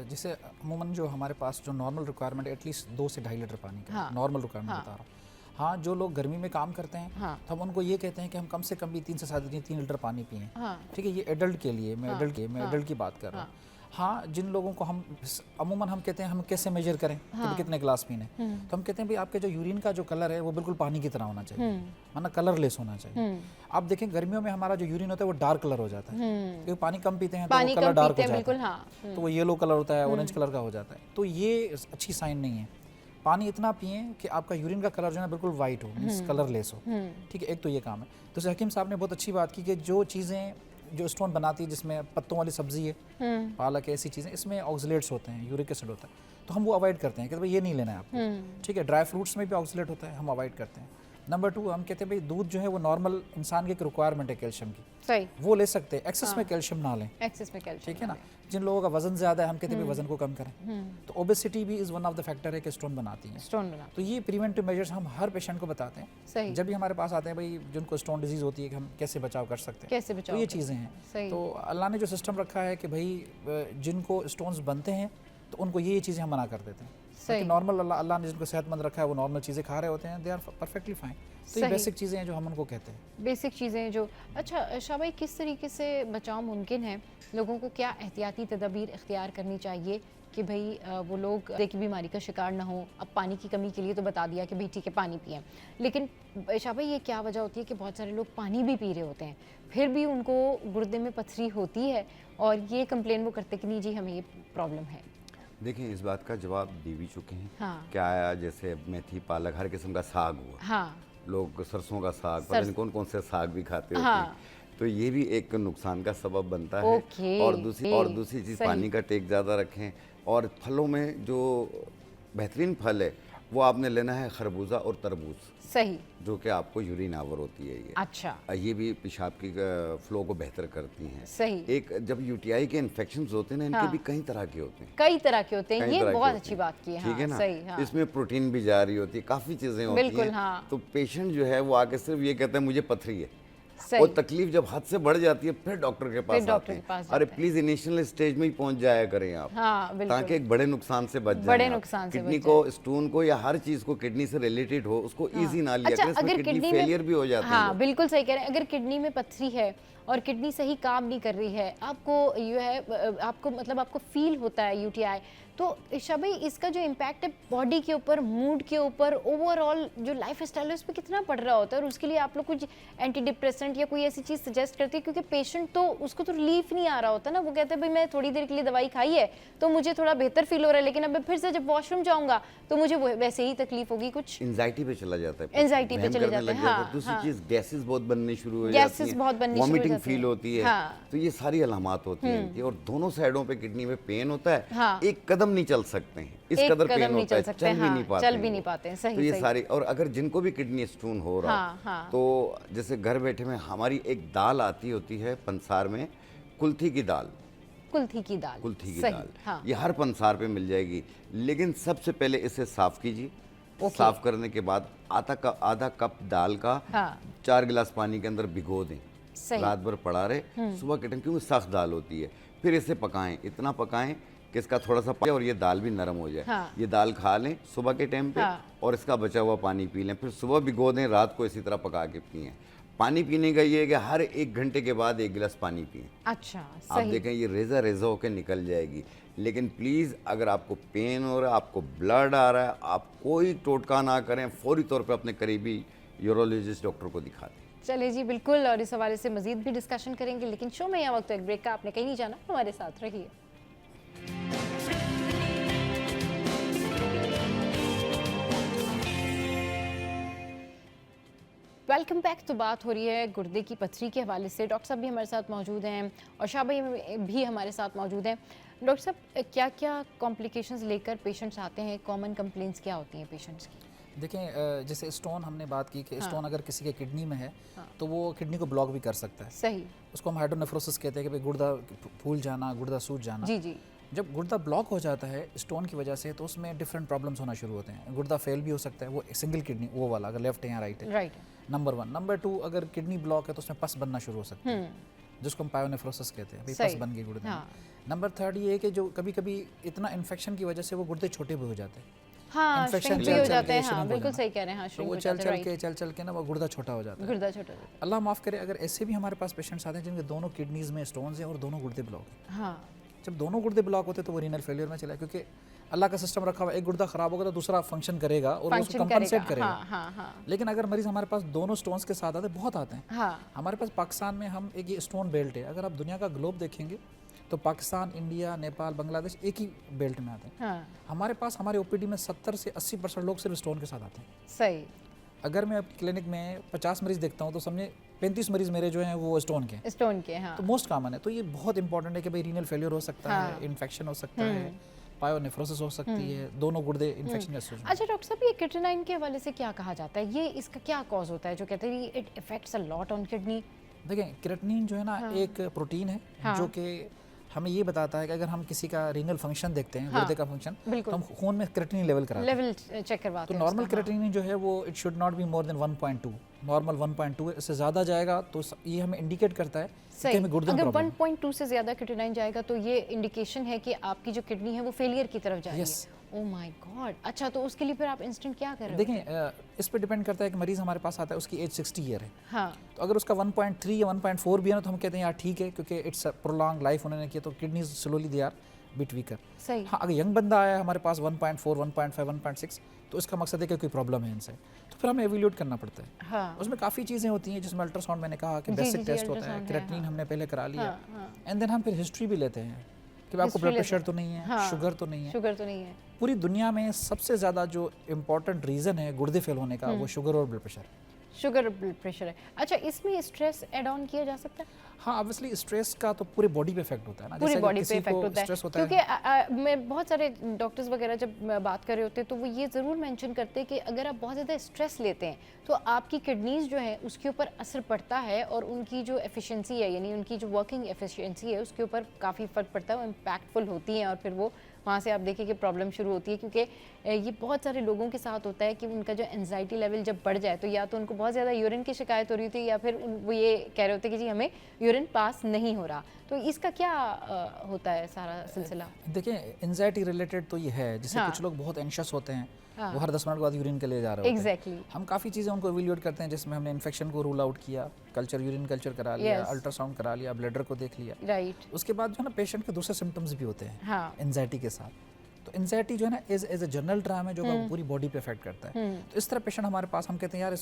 जैसे अमूमन जो हमारे पास जो नॉर्मल रिक्वायरमेंट है एटलीस्ट 2 से 2.5 लीटर पानी का, हाँ। नॉर्मल रिक्वायरमेंट बता रहा हूँ। हाँ, जो लोग गर्मी में काम करते हैं हाँ। तो हम उनको ये कहते हैं कि हम कम से कम भी 3 से 3 लीटर पानी पिएं। हाँ। ठीक है, ये एडल्ट के लिए, मैं एडल्ट की बात कर रहा हूँ। हाँ, जिन लोगों को हम अमूमन हम कहते हैं हम कैसे मेजर करें कि भाई कितने गिलास पीने, तो हम कहते हैं भाई आपके जो यूरिन का जो कलर है वो बिल्कुल पानी की तरह होना चाहिए, माना कलरलेस होना चाहिए। आप देखें गर्मियों में हमारा जो यूरिन होता है वो डार्क कलर हो जाता है, क्योंकि पानी कम पीते हैं तो वो कलर डार्क हो जाता है, तो वो येलो कलर होता है, ऑरेंज कलर का हो जाता है। तो ये अच्छी साइन नहीं है। पानी इतना पिएं कि आपका यूरिन का कलर जो है बिल्कुल वाइट हो, मींस कलरलेस हो। ठीक है, एक तो ये काम है। तो हकीम साहब ने बहुत अच्छी बात की कि जो चीज़ें जो स्टोन बनाती है, जिसमें पत्तों वाली सब्जी है, पालक है, ऐसी चीज़ें, इसमें ऑक्सलेट्स होते हैं, यूरिक एसिड होता है, तो हम वो अवॉइड करते हैं कि भाई ये नहीं लेना है आपको। ठीक है, ड्राई फ्रूट्स में भी ऑक्सलेट होता है, हम अवॉइड करते हैं। नंबर 2, हम कहते हैं भाई दूध जो है वो नॉर्मल इंसान की एक रिक्वायरमेंट है कैल्शियम की, सही, वो ले सकते हैं, एक्सेस में कैल्शियम ना लें। एक्सेस में कैल्शियम, ठीक है ना। जिन लोगों का वजन ज़्यादा है हम कहते हैं भाई वजन को कम करें, तो ओबेसिटी भी is one of the factor है कि स्टोन बनाती है। स्टोन बना, तो ये प्रिवेंटिव मेजर्स हम हर पेशेंट को बताते हैं। सही, जब भी हमारे पास आते हैं भाई जिनको स्टोन डिजीज़ होती है कि हम कैसे बचाव कर सकते हैं, कैसे बचाव तो ये करें। चीज़ें हैं। सही। तो अल्लाह ने जो सिस्टम रखा है कि भाई जिनको स्टोन्स बनते हैं तो उनको ये चीज़ें हम मना कर देते हैं। सही। नॉर्मल अल्लाह ने जिनको सेहतमंद रखा है वो नॉर्मल चीज़ें खा रहे होते हैं, दे आर परफेक्टली फाइन। तो ये सही। बेसिक चीज़ें हैं जो हम उनको कहते हैं। बेसिक चीज़ें जो। अच्छा शाह भाई, किस तरीके से बचाव मुमकिन है? लोगों को क्या एहतियाती तदबीर इख्तियार करनी चाहिए कि भाई वो लोग दिल की बीमारी का शिकार ना हो? अब पानी की कमी के लिए तो बता दिया कि भाई ठीक है पानी पिएं, लेकिन शाह भाई ये क्या वजह होती है कि बहुत सारे लोग पानी भी पी रहे होते हैं फिर भी उनको गुर्दे में पथरी होती है और ये कंप्लेन वो करते कि नहीं जी हमें ये प्रॉब्लम है? देखिए, इस बात का जवाब दे भी चुके हैं। हाँ। क्या आया, जैसे मेथी, पालक, हर किस्म का साग हुआ। हाँ, लोग सरसों का साग, पता नहीं कौन कौन से साग भी खाते होते हैं, तो ये भी एक नुकसान का सबब बनता है। ओके, और दूसरी चीज़, पानी का टेक ज़्यादा रखें। और फलों में जो बेहतरीन फल है वो आपने लेना है खरबूजा और तरबूज, सही, जो कि आपको यूरिन आवर होती है ये। अच्छा, ये भी पेशाब की फ्लो को बेहतर करती हैं। सही। एक जब यूटीआई के इन्फेक्शंस होते हैं ना, इनके भी कई तरह के होते हैं, कई तरह के होते हैं, कई ये तरह के बहुत होते अच्छी हैं। बात की है। ठीक है ना। सही, हाँ। इसमें प्रोटीन भी जा रही होती है, काफ़ी चीज़ें होती बिल्कुल, हैं। हाँ। तो पेशेंट जो है वो आके सिर्फ ये कहता है मुझे पथरी है, सही। और तकलीफ जब हद से बढ़ जाती है फिर डॉक्टर के पास डॉक्टर आते के पास हैं। अरे जाते हैं। प्लीज इनिशियल स्टेज में ही पहुंच जाया करें आप, हाँ, बिल्कुल। ताकि एक बड़े नुकसान से बच जाएं। बड़े आप। नुकसान से किडनी बच को, स्टोन को, या हर चीज को किडनी से रिलेटेड हो उसको इजी ना लिया करें, इसमें किडनी फेलियर भी हो जाते हैं। हाँ, बिल्कुल सही कह रहे हैं। अगर किडनी में पथरी है और किडनी सही काम नहीं कर रही है, आपको ये है, आपको मतलब आपको फील होता है यूटीआई, तो शाह भाई इसका जो इम्पैक्ट है बॉडी के ऊपर, मूड के ऊपर, ओवरऑल जो लाइफ स्टाइल है उस पर कितना पड़ रहा होता है? और उसके लिए आप लोग कुछ एंटी डिप्रेसेंट या कोई ऐसी चीज़ सजेस्ट करते हैं? क्योंकि पेशेंट तो उसको तो रिलीफ नहीं आ रहा होता ना, वो कहते हैं भाई मैं थोड़ी देर के लिए दवाई खाई है तो मुझे थोड़ा बेहतर फील हो रहा है, लेकिन अब मैं फिर से जब वॉशरूम जाऊंगा तो मुझे वैसे ही तकलीफ होगी, कुछ एंजाइटी पे चला जाता है, एंजाइटी पे चले जाते हैं। हाँ, दूसरी हाँ। चीज गैसेस बहुत बननी शुरू हो गैसेस जाती हैं, बहुत बननी शुरू हो वॉमिटिंग जाती फील हैं। होती है। हाँ। तो ये सारी अलामात होती हैं इनकी, और दोनों साइडों पे किडनी में पेन होता है। हाँ। एक कदम नहीं चल सकते हैं, इस एक कदर कदम पेन नहीं होता है, चल सकते, चल भी हाँ, नहीं पाते चल हैं भी वो। नहीं पाते हैं, सही, तो ये सही। सारी, और अगर जिनको भी किडनी स्टोन हो रहा हाँ, हाँ। तो जैसे घर बैठे में हमारी एक दाल आती होती है पंसार में, कुल्थी की दाल, कुल्थी की दाल, कुल्थी की सही, दाल, हाँ। ये हर पंसार पे मिल जाएगी। लेकिन सबसे पहले इसे साफ कीजिए। साफ करने के बाद आधा कप दाल का हाँ। 4 गिलास पानी के अंदर भिगो दें, सही। रात भर पड़ा रहे, सुबह के टाइम, क्योंकि सख्त दाल होती है, फिर इसे पकाएं, इतना पकाएं कि इसका थोड़ा सा और ये दाल भी नरम हो जाए। हाँ। ये दाल खा लें सुबह के टाइम पे, हाँ। और इसका बचा हुआ पानी पी लें, फिर सुबह भिगो दें, रात को इसी तरह पका के पिएं। पानी पीने का ये है कि हर 1 घंटे के बाद 1 गिलास पानी पिएं। अच्छा, आप सही। देखें ये रेजा होकर निकल जाएगी। लेकिन प्लीज़ अगर आपको पेन हो रहा है, आपको ब्लड आ रहा है, आप कोई टोटका ना करें, फौरी तौर पे अपने करीबी यूरोलॉजिस्ट डॉक्टर को दिखा दें। चलिए जी, बिल्कुल, और इस हवाले से मजीद भी डिस्कशन करेंगे, लेकिन शो में यह वक्त एक ब्रेक का, आपने कहीं नहीं जाना, हमारे साथ रहिए। Welcome back. तो बात हो रही है गुर्दे की पथरी के हवाले से। डॉक्टर साहब भी हमारे साथ मौजूद हैं और शाह भाई भी हमारे साथ मौजूद हैं। डॉक्टर साहब, क्या क्या कॉम्प्लिकेशंस लेकर पेशेंट्स आते हैं? कॉमन कंप्लेंट्स क्या होती हैं पेशेंट्स की? देखें, जैसे स्टोन हमने बात की कि स्टोन अगर किसी के किडनी में है तो वो किडनी को ब्लॉक भी कर सकता है। सही। उसको हम हाइड्रोनेफ्रोसिस कहते हैं कि भाई गुर्दा फूल जाना, गुर्दा सूज जाना। जी जी। जब गुर्दा ब्लॉक हो जाता है स्टोन की वजह से तो उसमें डिफरेंट प्रॉब्लम्स होना शुरू होते हैं। गुर्दा फेल भी हो सकता है, वो सिंगल किडनी, वो वाला अगर लेफ्ट है या राइट है। राइट। नंबर 1। नंबर 2, अगर किडनी ब्लॉक है तो उसमें पस बनना शुरू हो सकता है, जिसको हम पायोनेफ्रोसिस कहते हैं, भाई पस बन गई गुर्दे में। नंबर 3 ये है कि जो कभी कभी इतना इन्फेक्शन की वजह से वो गुर्दे छोटे भी हो जाते हैं। हाँ, इन्फेक्शन shrink भी चल हो चल जाते के हैं, हाँ, shrink हो बिल्कुल जाना। सही कह रहे हैं, हाँ, तो shrink वो हो चल जाते हैं, चल के ना वो गुर्दा छोटा हो जाता है। गुर्दा छोटा हो जाता अल्लाह माफ़ करे, अगर ऐसे भी हमारे पास पेशेंट्स आते हैं जिनके दोनों किडनीज में स्टोन्स हैं और दोनों गुर्दे ब्लॉक हैं। है। हाँ, जब दोनों गुर्दे ब्लॉक होते हैं तो वो रीनल फेलियर में चला, क्योंकि अल्लाह का सिस्टम रखा हुआ है, एक गुर्दा खराब होगा तो दूसरा फंक्शन करेगा और वो उसको फंक्शन कंपनसेट करेगा, करेगा। हाँ, हाँ, हाँ, लेकिन अगर मरीज हमारे पास दोनों स्टोन्स के साथ आते हैं, बहुत आते हैं। हाँ, हमारे पास पाकिस्तान में हम एक ये स्टोन बेल्ट है, अगर आप दुनिया का ग्लोब देखेंगे तो पाकिस्तान, इंडिया, नेपाल, बांग्लादेश एक ही बेल्ट में आते हैं। हाँ, हमारे पास हमारे ओपीडी में 70 से 80% लोग सिर्फ स्टोन के साथ आते हैं। सही, अगर मैं क्लिनिक में 50 मरीज देखता हूँ तो समझे 35 मरीज मेरे जो हैं वो स्टोन के हैं। स्टोन के, हाँ, तो मोस्ट कॉमन है। तो ये बहुत इंपॉर्टेंट है कि भाई रीनल फेलियर हो सकता हाँ। है, इन्फेक्शन हो सकता है, पायोनेफ्रोसिस हो सकती है, दोनों गुर्दे इन्फेक्शन जैसे हो अच्छा डॉक्टर साहब, ये क्रिएटिनिन के हवाले से क्या कहा जाता है, ये इसका क्या कॉज होता है जो कहते हैं it effects a lot on kidney? देखें, क्रेटिनिन जो है ना एक प्रोटीन है हाँ। जो कि हमें ये बताता है कि अगर हम किसी का रीनल फंक्शन देखते हैं, गुर्दे का फंक्शन, तो बिल्कुल। हम खून में क्रेटिनिन लेवल कराते हैं। लेवल चेक करवाते तो हैं नॉर्मल उसका, हाँ। क्रेटिनिन जो है वो it should not be more than 1.2, normal 1.2 है, इससे ज़्यादा जाएगा तो ये हमें इंडिकेट करता है कि सही, हमें गुर्दे में अगर प्रॉब्लम 1.2 से ज़्यादा क्रिएटिनिन जाएगा तो ये इंडिकेशन है कि आपकी जो किडनी है वो फेलियर की तरफ जा रही Yes. है। ओह माय गॉड, अच्छा तो उसके लिए फिर आप इंस्टेंट क्या कर रहे हो? देखें, इस पे डिपेंड करता है कि मरीज़ हमारे पास आता है उसकी एज 60 ईयर है, हाँ, तो अगर उसका 1.3 या 1.4 भी है ना तो हम कहते हैं यार ठीक है, क्योंकि इट्स प्रोलॉन्ग लाइफ उन्होंने किया, तो kidney slowly they are bit weaker. सही, हाँ, अगर यंग बंदा आया हमारे पास 1.4, 1.5, 1.6, तो इसका मकसद है कि कोई प्रॉब्लम है इनसे, तो फिर हमें एवेल्यूएट करना पड़ता है। हाँ, उसमें काफ़ी चीज़ें होती हैं, जिसमें अल्ट्रासाउंड मैंने कहा कि जी, बेसिक जी, टेस्ट होता है, अल्ट्रासाउंड है, क्रेटिनिन हमने पहले करा लिया, हाँ, हाँ, एंड देन हम फिर हिस्ट्री भी लेते हैं कि आपको History ब्लड लेते प्रेशर तो नहीं है, हाँ, शुगर तो नहीं है। शुगर तो नहीं है, पूरी दुनिया में सबसे ज़्यादा जो इम्पोर्टेंट रीज़न है गुर्दे फेल होने का वो शुगर और ब्लड प्रेशर है। शुगर ब्लड प्रेशर है। अच्छा, इसमें स्ट्रेस ऐड ऑन किया जा सकता है? हाँ, ऑब्वियसली स्ट्रेस का तो पूरे बॉडी पे इफेक्ट होता है ना, पूरी जैसे बॉडी कि पे किसी इफेक्ट को होता है, स्ट्रेस होता क्योंकि है। मैं बहुत सारे डॉक्टर्स वगैरह जब बात कर रहे होते हैं तो वो ये ज़रूर मेंशन करते हैं कि अगर आप बहुत ज़्यादा स्ट्रेस लेते हैं तो आपकी किडनीज जो है उसके ऊपर असर पड़ता है और उनकी जो एफिशिएंसी है, यानी उनकी जो वर्किंग एफिशिएंसी है उसके ऊपर काफ़ी फ़र्क पड़ता है, वो इम्पैक्टफुल होती हैं और फिर वो वहाँ से आप देखिए कि प्रॉब्लम शुरू होती है। क्योंकि ये बहुत सारे लोगों के साथ होता है कि उनका जो एंजाइटी लेवल जब बढ़ जाए तो या तो उनको बहुत ज़्यादा यूरिन की शिकायत हो रही होती है या फिर वो ये कह रहे होते हैं कि जी हमें यूरिन पास नहीं हो रहा। तो इसका क्या होता है सारा सिलसिला? देखिए, एंजाइटी रिलेटेड तो ये है, जैसे हाँ। कुछ लोग बहुत एंशियस होते हैं, हाँ। वो हर 10 मिनट के बाद यूरिन के लिए जा रहे होते हैं। एग्जैक्टली, हम काफ़ी चीज़ें उनको एवेल्यूएट करते हैं, जिसमें हमने इन्फेक्शन को रूल आउट किया, कल्चर यूरिन कल्चर करा लिया, Yes. अल्ट्रासाउंड करा लिया, ब्लडर को देख लिया। राइट, उसके बाद जो है ना पेशेंट के दूसरे सिम्टम्स भी होते हैं हाँ, एंजाइटी के साथ। तो एंजाइटी जो है ना एज ए जनरल टर्म है जो कि पूरी बॉडी पे इफेक्ट करता है। तो इस तरह पेशेंट हमारे पास हम कहते हैं यार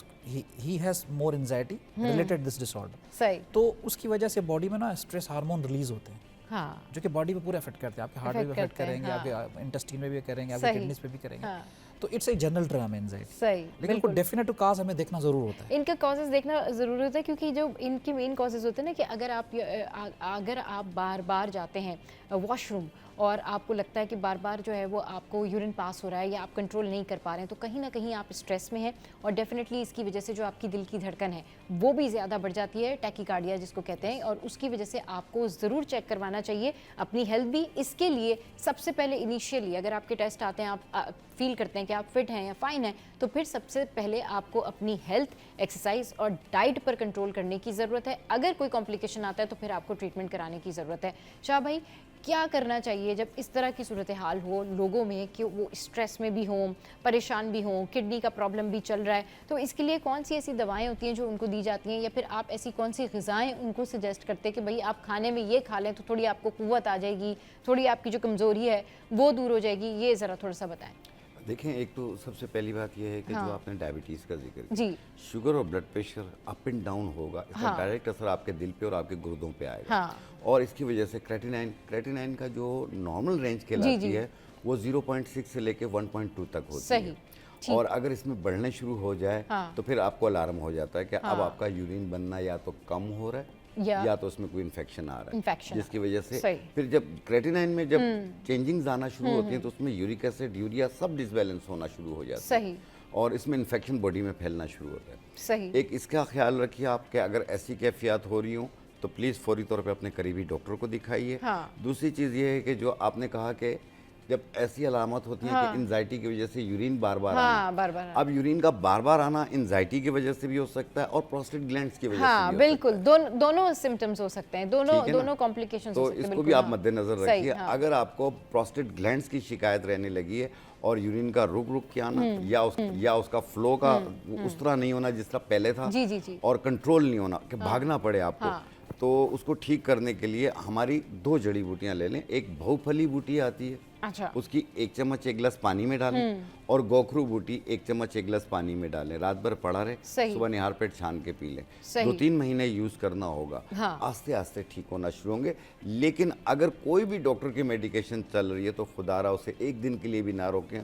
he has more anxiety related this disorder, सही, तो उसकी वजह से बॉडी में ना स्ट्रेस हार्मोन रिलीज होते हैं हाँ, जो कि बॉडी पे पूरा इफेक्ट करते हैं, आपके हार्ट में भी Affect इफेक्ट करते हैं, करेंगे, हाँ। आपके इंटेस्टाइन में भी करेंगे, आपके सही, किडनीज पे भी करेंगे। हाँ, तो इट्स ए जनरल टर्म है एंजाइटी, सही, लेकिन कोई बिल्कुल। डेफिनेट काज हमें देखना जरूर होता है। इनका कॉजेज देखना ज़रूरी होता है क्योंकि जो इनके मेन कॉजेज होते हैं ना कि अगर आप बार बार जाते हैं वॉशरूम और आपको लगता है कि बार बार जो है वो आपको यूरिन पास हो रहा है या आप कंट्रोल नहीं कर पा रहे हैं, तो कहीं ना कहीं आप स्ट्रेस में हैं और डेफिनेटली इसकी वजह से जो आपकी दिल की धड़कन है वो भी ज़्यादा बढ़ जाती है, टैकीकार्डिया जिसको कहते हैं, और उसकी वजह से आपको ज़रूर चेक करवाना चाहिए अपनी हेल्थ भी। इसके लिए सबसे पहले इनिशियली अगर आपके टेस्ट आते हैं, आप फील करते हैं कि आप फिट हैं या फाइन हैं, तो फिर सबसे पहले आपको अपनी हेल्थ, एक्सरसाइज और डाइट पर कंट्रोल करने की ज़रूरत है। अगर कोई कॉम्प्लिकेशन आता है तो फिर आपको ट्रीटमेंट कराने की ज़रूरत है। शाह भाई, क्या करना चाहिए जब इस तरह की सूरत हाल हो लोगों में कि वो स्ट्रेस में भी हों, परेशान भी हों, किडनी का प्रॉब्लम भी चल रहा है, तो इसके लिए कौन सी ऐसी दवाएं होती हैं जो उनको दी जाती हैं, या फिर आप ऐसी कौन सी ग़िज़ाएं उनको सजेस्ट करते हैं कि भाई आप खाने में ये खा लें तो थोड़ी आपको कुव्वत आ जाएगी, थोड़ी आपकी जो कमज़ोरी है वो दूर हो जाएगी? ये ज़रा थोड़ा सा बताएं। देखें, एक तो सबसे पहली बात यह है कि हाँ। जो आपने डायबिटीज़ का जिक्र किया, जी, शुगर और blood pressure up and down होगा, इसका हाँ। डायरेक्ट असर आपके दिल पे और आपके गुर्दों पे आएगा। हाँ, और इसकी वजह से क्रेटिनाइन का जो नॉर्मल रेंज कहलाती जी। है वो 0.6 से लेके 1.2 तक होती सही, है। ठीक। और अगर इसमें बढ़ने शुरू हो जाए हाँ। तो फिर आपको अलार्म हो जाता है कि अब हाँ। आपका यूरिन बनना या तो कम हो रहा है या या तो उसमें कोई इन्फेक्शन आ रहा है, Infection जिसकी वजह से सही। फिर जब क्रेटिनाइन में जब चेंजिंग्स आना शुरू होती हैं तो उसमें यूरिक एसिड, यूरिया सब डिसबैलेंस होना शुरू हो जाता है सही, और इसमें इन्फेक्शन बॉडी में फैलना शुरू होता है। सही, एक इसका ख्याल रखिए आप कि अगर ऐसी कैफियत हो रही हो तो प्लीज़ फौरी तौर पे अपने करीबी डॉक्टर को दिखाइए। हाँ। दूसरी चीज़ ये है कि जो आपने कहा कि जब ऐसी अलामत होती है कि एंजाइटी की वजह से यूरिन बार बार हाँ, बार-बार अब यूरिन का बार बार आना एंजाइटी की वजह से भी हो सकता है और प्रोस्टेट ग्लैंड्स की वजह से हाँ भी हो बिल्कुल, दोनों सिम्टम्स हो सकते हैं, दोनों ठीक है ना? दोनों कॉम्प्लिकेशंस हो तो सकते हैं। इसको भी बिल्कुल, आप हाँ। मद्देनजर सही, रखिए। हाँ। अगर आपको प्रोस्टेट ग्लैंड्स की शिकायत रहने लगी है और यूरिन का रुक रुक के आना या उसका फ्लो का उस तरह नहीं होना जिस तरह पहले था जी, जी, जी। और कंट्रोल नहीं होना कि भागना पड़े आपको, तो उसको ठीक करने के लिए हमारी 2 जड़ी बूटियां ले लें। एक बहुफली बूटी आती है, अच्छा, उसकी 1 चम्मच 1 गिलास पानी में डालें और गोखरू बूटी 1 चम्मच 1 गिलास पानी में डालें, रात भर पड़ा रहे, सही। सुबह निहार पेट छान के पी लें। सही। 2-3 महीने यूज करना होगा, हाँ। आस्ते आस्ते ठीक होना शुरू होंगे। लेकिन अगर कोई भी डॉक्टर की मेडिकेशन चल रही है तो खुदारा उसे एक दिन के लिए भी ना रोकें,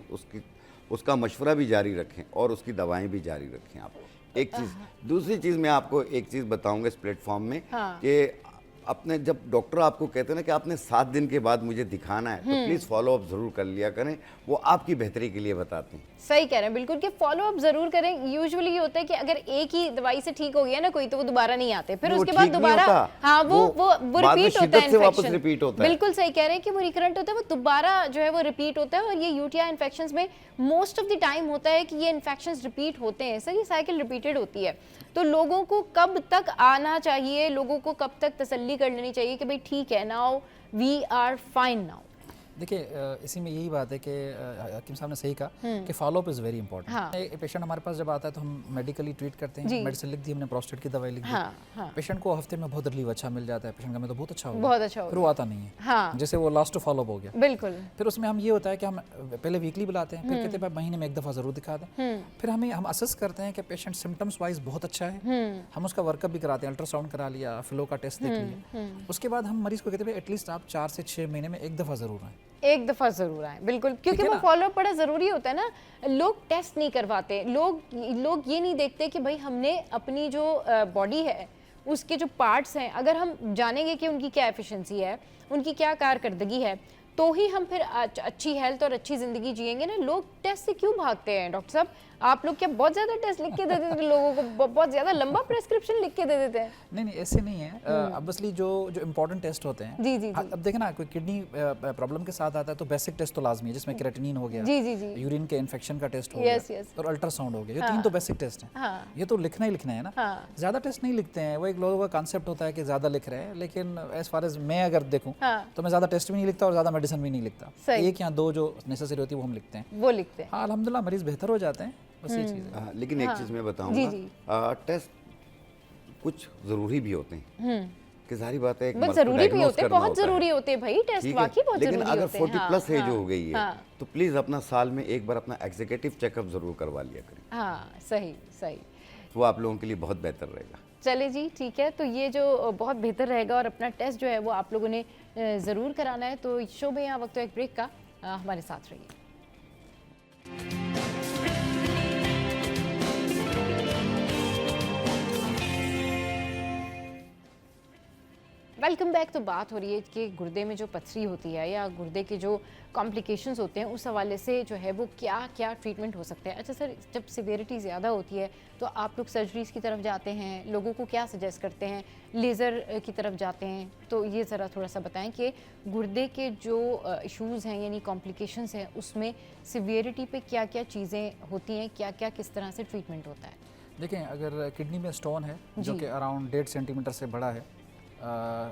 उसका मशवरा भी जारी रखें और उसकी दवाएं भी जारी रखें। आप एक चीज़, दूसरी चीज़ मैं आपको एक चीज़ बताऊंगा इस प्लेटफॉर्म में कि अपने जब डॉक्टर आपको कहते हैं ना कि आपने 7 दिन के बाद मुझे दिखाना है, तो प्लीज़ फॉलो अप ज़रूर कर लिया करें, वो आपकी बेहतरी के लिए बताते हैं। सही कह रहे हैं बिल्कुल कि फॉलो अप जरूर करें। यूजुअली ये होता है कि अगर एक ही दवाई से ठीक हो गया ना कोई, तो वो दोबारा नहीं आते, फिर वो उसके बाद ठीक नहीं दोबारा होता। हाँ वो बाद में रिपीट होता है, शिद्दत से वापस इन्फेक्शन रिपीट होता है। बिल्कुल सही कह रहे हैं कि वो रिकरेंट होता है, वो दोबारा जो है वो रिपीट होता है। और ये यूटीआई इन्फेक्शंस में मोस्ट ऑफ द टाइम होता है कि ये इन्फेक्शंस रिपीट होते हैं, सर ये साइकिल रिपीटेड होती है। तो लोगों को कब तक आना चाहिए, लोगों को कब तक तसल्ली कर लेनी चाहिए कि भाई ठीक है, now we are fine now? देखिए इसी में यही बात है कि हकीम साहब ने सही कहा कि follow up is very important. हाँ। पेशेंट हमारे पास जब आता है तो हम मेडिकली ट्रीट करते हैं, मेडिसिन लिख दी हमने, प्रोस्टेट की दवाई लिख दी। हाँ। पेशेंट को हफ्ते में बहुत रिलीव अच्छा मिल जाता है, पेशेंट का मैं तो बहुत अच्छा हो गया, बहुत अच्छा हो फिर वो आता नहीं है। हाँ। जैसे वो लास्ट फॉलो अप हो गया, बिल्कुल फिर उसमें हम ये होता है कि हम पहले वीकली बुलाते हैं, फिर कहते हैं भाई महीने में 1 दफ़ा ज़रूर दिखा दें। फिर हम असेस करते हैं कि पेशेंट सिम्टम्स वाइज बहुत अच्छा है, हम उसका वर्कअप भी कराते हैं, अल्ट्रासाउंड करा लिया, फ्लो का टेस्ट देख लिया। उसके बाद हम मरीज़ को कहते हैं एटलीस्ट आप 4 से 6 महीने में 1 दफ़ा ज़रूर आएँ। एक दफा जरूर आए, बिल्कुल, क्योंकि वो फॉलो अप बड़ा जरूरी होता है ना। लोग टेस्ट नहीं करवाते, लोग ये नहीं देखते कि भाई हमने अपनी जो बॉडी है उसके जो पार्ट्स हैं, अगर हम जानेंगे कि उनकी क्या एफिशिएंसी है, उनकी क्या कारकर्दगी है, तो ही हम फिर अच्छी हेल्थ और अच्छी ज़िंदगी जिएंगे ना। लोग टेस्ट से क्यों भागते हैं? डॉक्टर साहब आप लोग क्या बहुत ज़्यादा टेस्ट लिख के दे देते हैं लोगों को, बहुत ज़्यादा लंबा प्रेस्क्रिप्शन लिख के दे देते हैं? नहीं ऐसे नहीं है। ऑब्वियसली जो इम्पोर्टेंट टेस्ट होते हैं, जी। अब देखें ना, कोई किडनी प्रॉब्लम के साथ आता है तो बेसिक टेस्ट तो लाजमी है, जिसमें क्रेटिनिन हो गया, जी। यूरिन के इन्फेक्शन का टेस्ट हो Yes, गया, yes. और अल्ट्रासाउंड हो गया। ये 3 तो बेसिक टेस्ट हैं। हाँ। ये तो लिखना ही लिखना है ना। हाँ। ज़्यादा टेस्ट नहीं लिखते हैं, वो एक लोगों का कॉन्सेप्ट होता है कि ज़्यादा लिख रहे हैं, लेकिन एज फार एज मैं अगर देखूँ तो मैं ज़्यादा टेस्ट भी नहीं लिखता और ज़्यादा मेडिसिन भी नहीं लिखता। सही। 1 या 2 जो नेसेसरी होती है वो हम लिखते हैं। वो लिखते हैं। हाँ अल्हम्दुलिल्लाह मरीज़ बेहतर हो जाते हैं, बस ये चीज़ है। लेकिन एक चीज़ मैं जी। बताऊंगा, टेस्ट कुछ ज़रूरी भी होते हैं कि जाहिर बात है, एक बहुत मर्ज को जरूरी भी diagnose होते हैं, करना बहुत होता है। जरूरी होते हैं भाई टेस्ट, ठीक है, वाकई बहुत लेकिन जरूरी अगर होते हैं। 40 प्लस एज हो गई है हाँ। तो प्लीज़ अपना साल में एक बार अपना एग्जीक्यूटिव चेकअप ज़रूर करवा लिया करें, हाँ सही। वो आप लोगों के लिए बहुत बेहतर रहेगा। चले जी ठीक है, तो ये जो बहुत बेहतर रहेगा और अपना टेस्ट जो है वो आप लोगों ने ज़रूर कराना है। तो शो में यहाँ वक्त तो एक ब्रेक का, हमारे साथ रहिए। Welcome back. तो बात हो रही है कि गुर्दे में जो पथरी होती है या गुर्दे के जो कॉम्प्लिकेशंस होते हैं, उस हवाले से जो है वो क्या क्या ट्रीटमेंट हो सकते हैं। अच्छा सर, जब सिवियरिटी ज़्यादा होती है तो आप लोग सर्जरीज़ की तरफ जाते हैं, लोगों को क्या सजेस्ट करते हैं, लेज़र की तरफ जाते हैं? तो ये ज़रा थोड़ा सा बताएं कि गुर्दे के जो इश्यूज़ हैं यानी कॉम्प्लिकेशंस हैं, उसमें सिवियरिटी पे क्या क्या चीज़ें होती हैं, क्या क्या किस तरह से ट्रीटमेंट होता है? देखें, अगर किडनी में स्टोन है जो कि अराउंड 1.5 सेंटीमीटर से बड़ा है,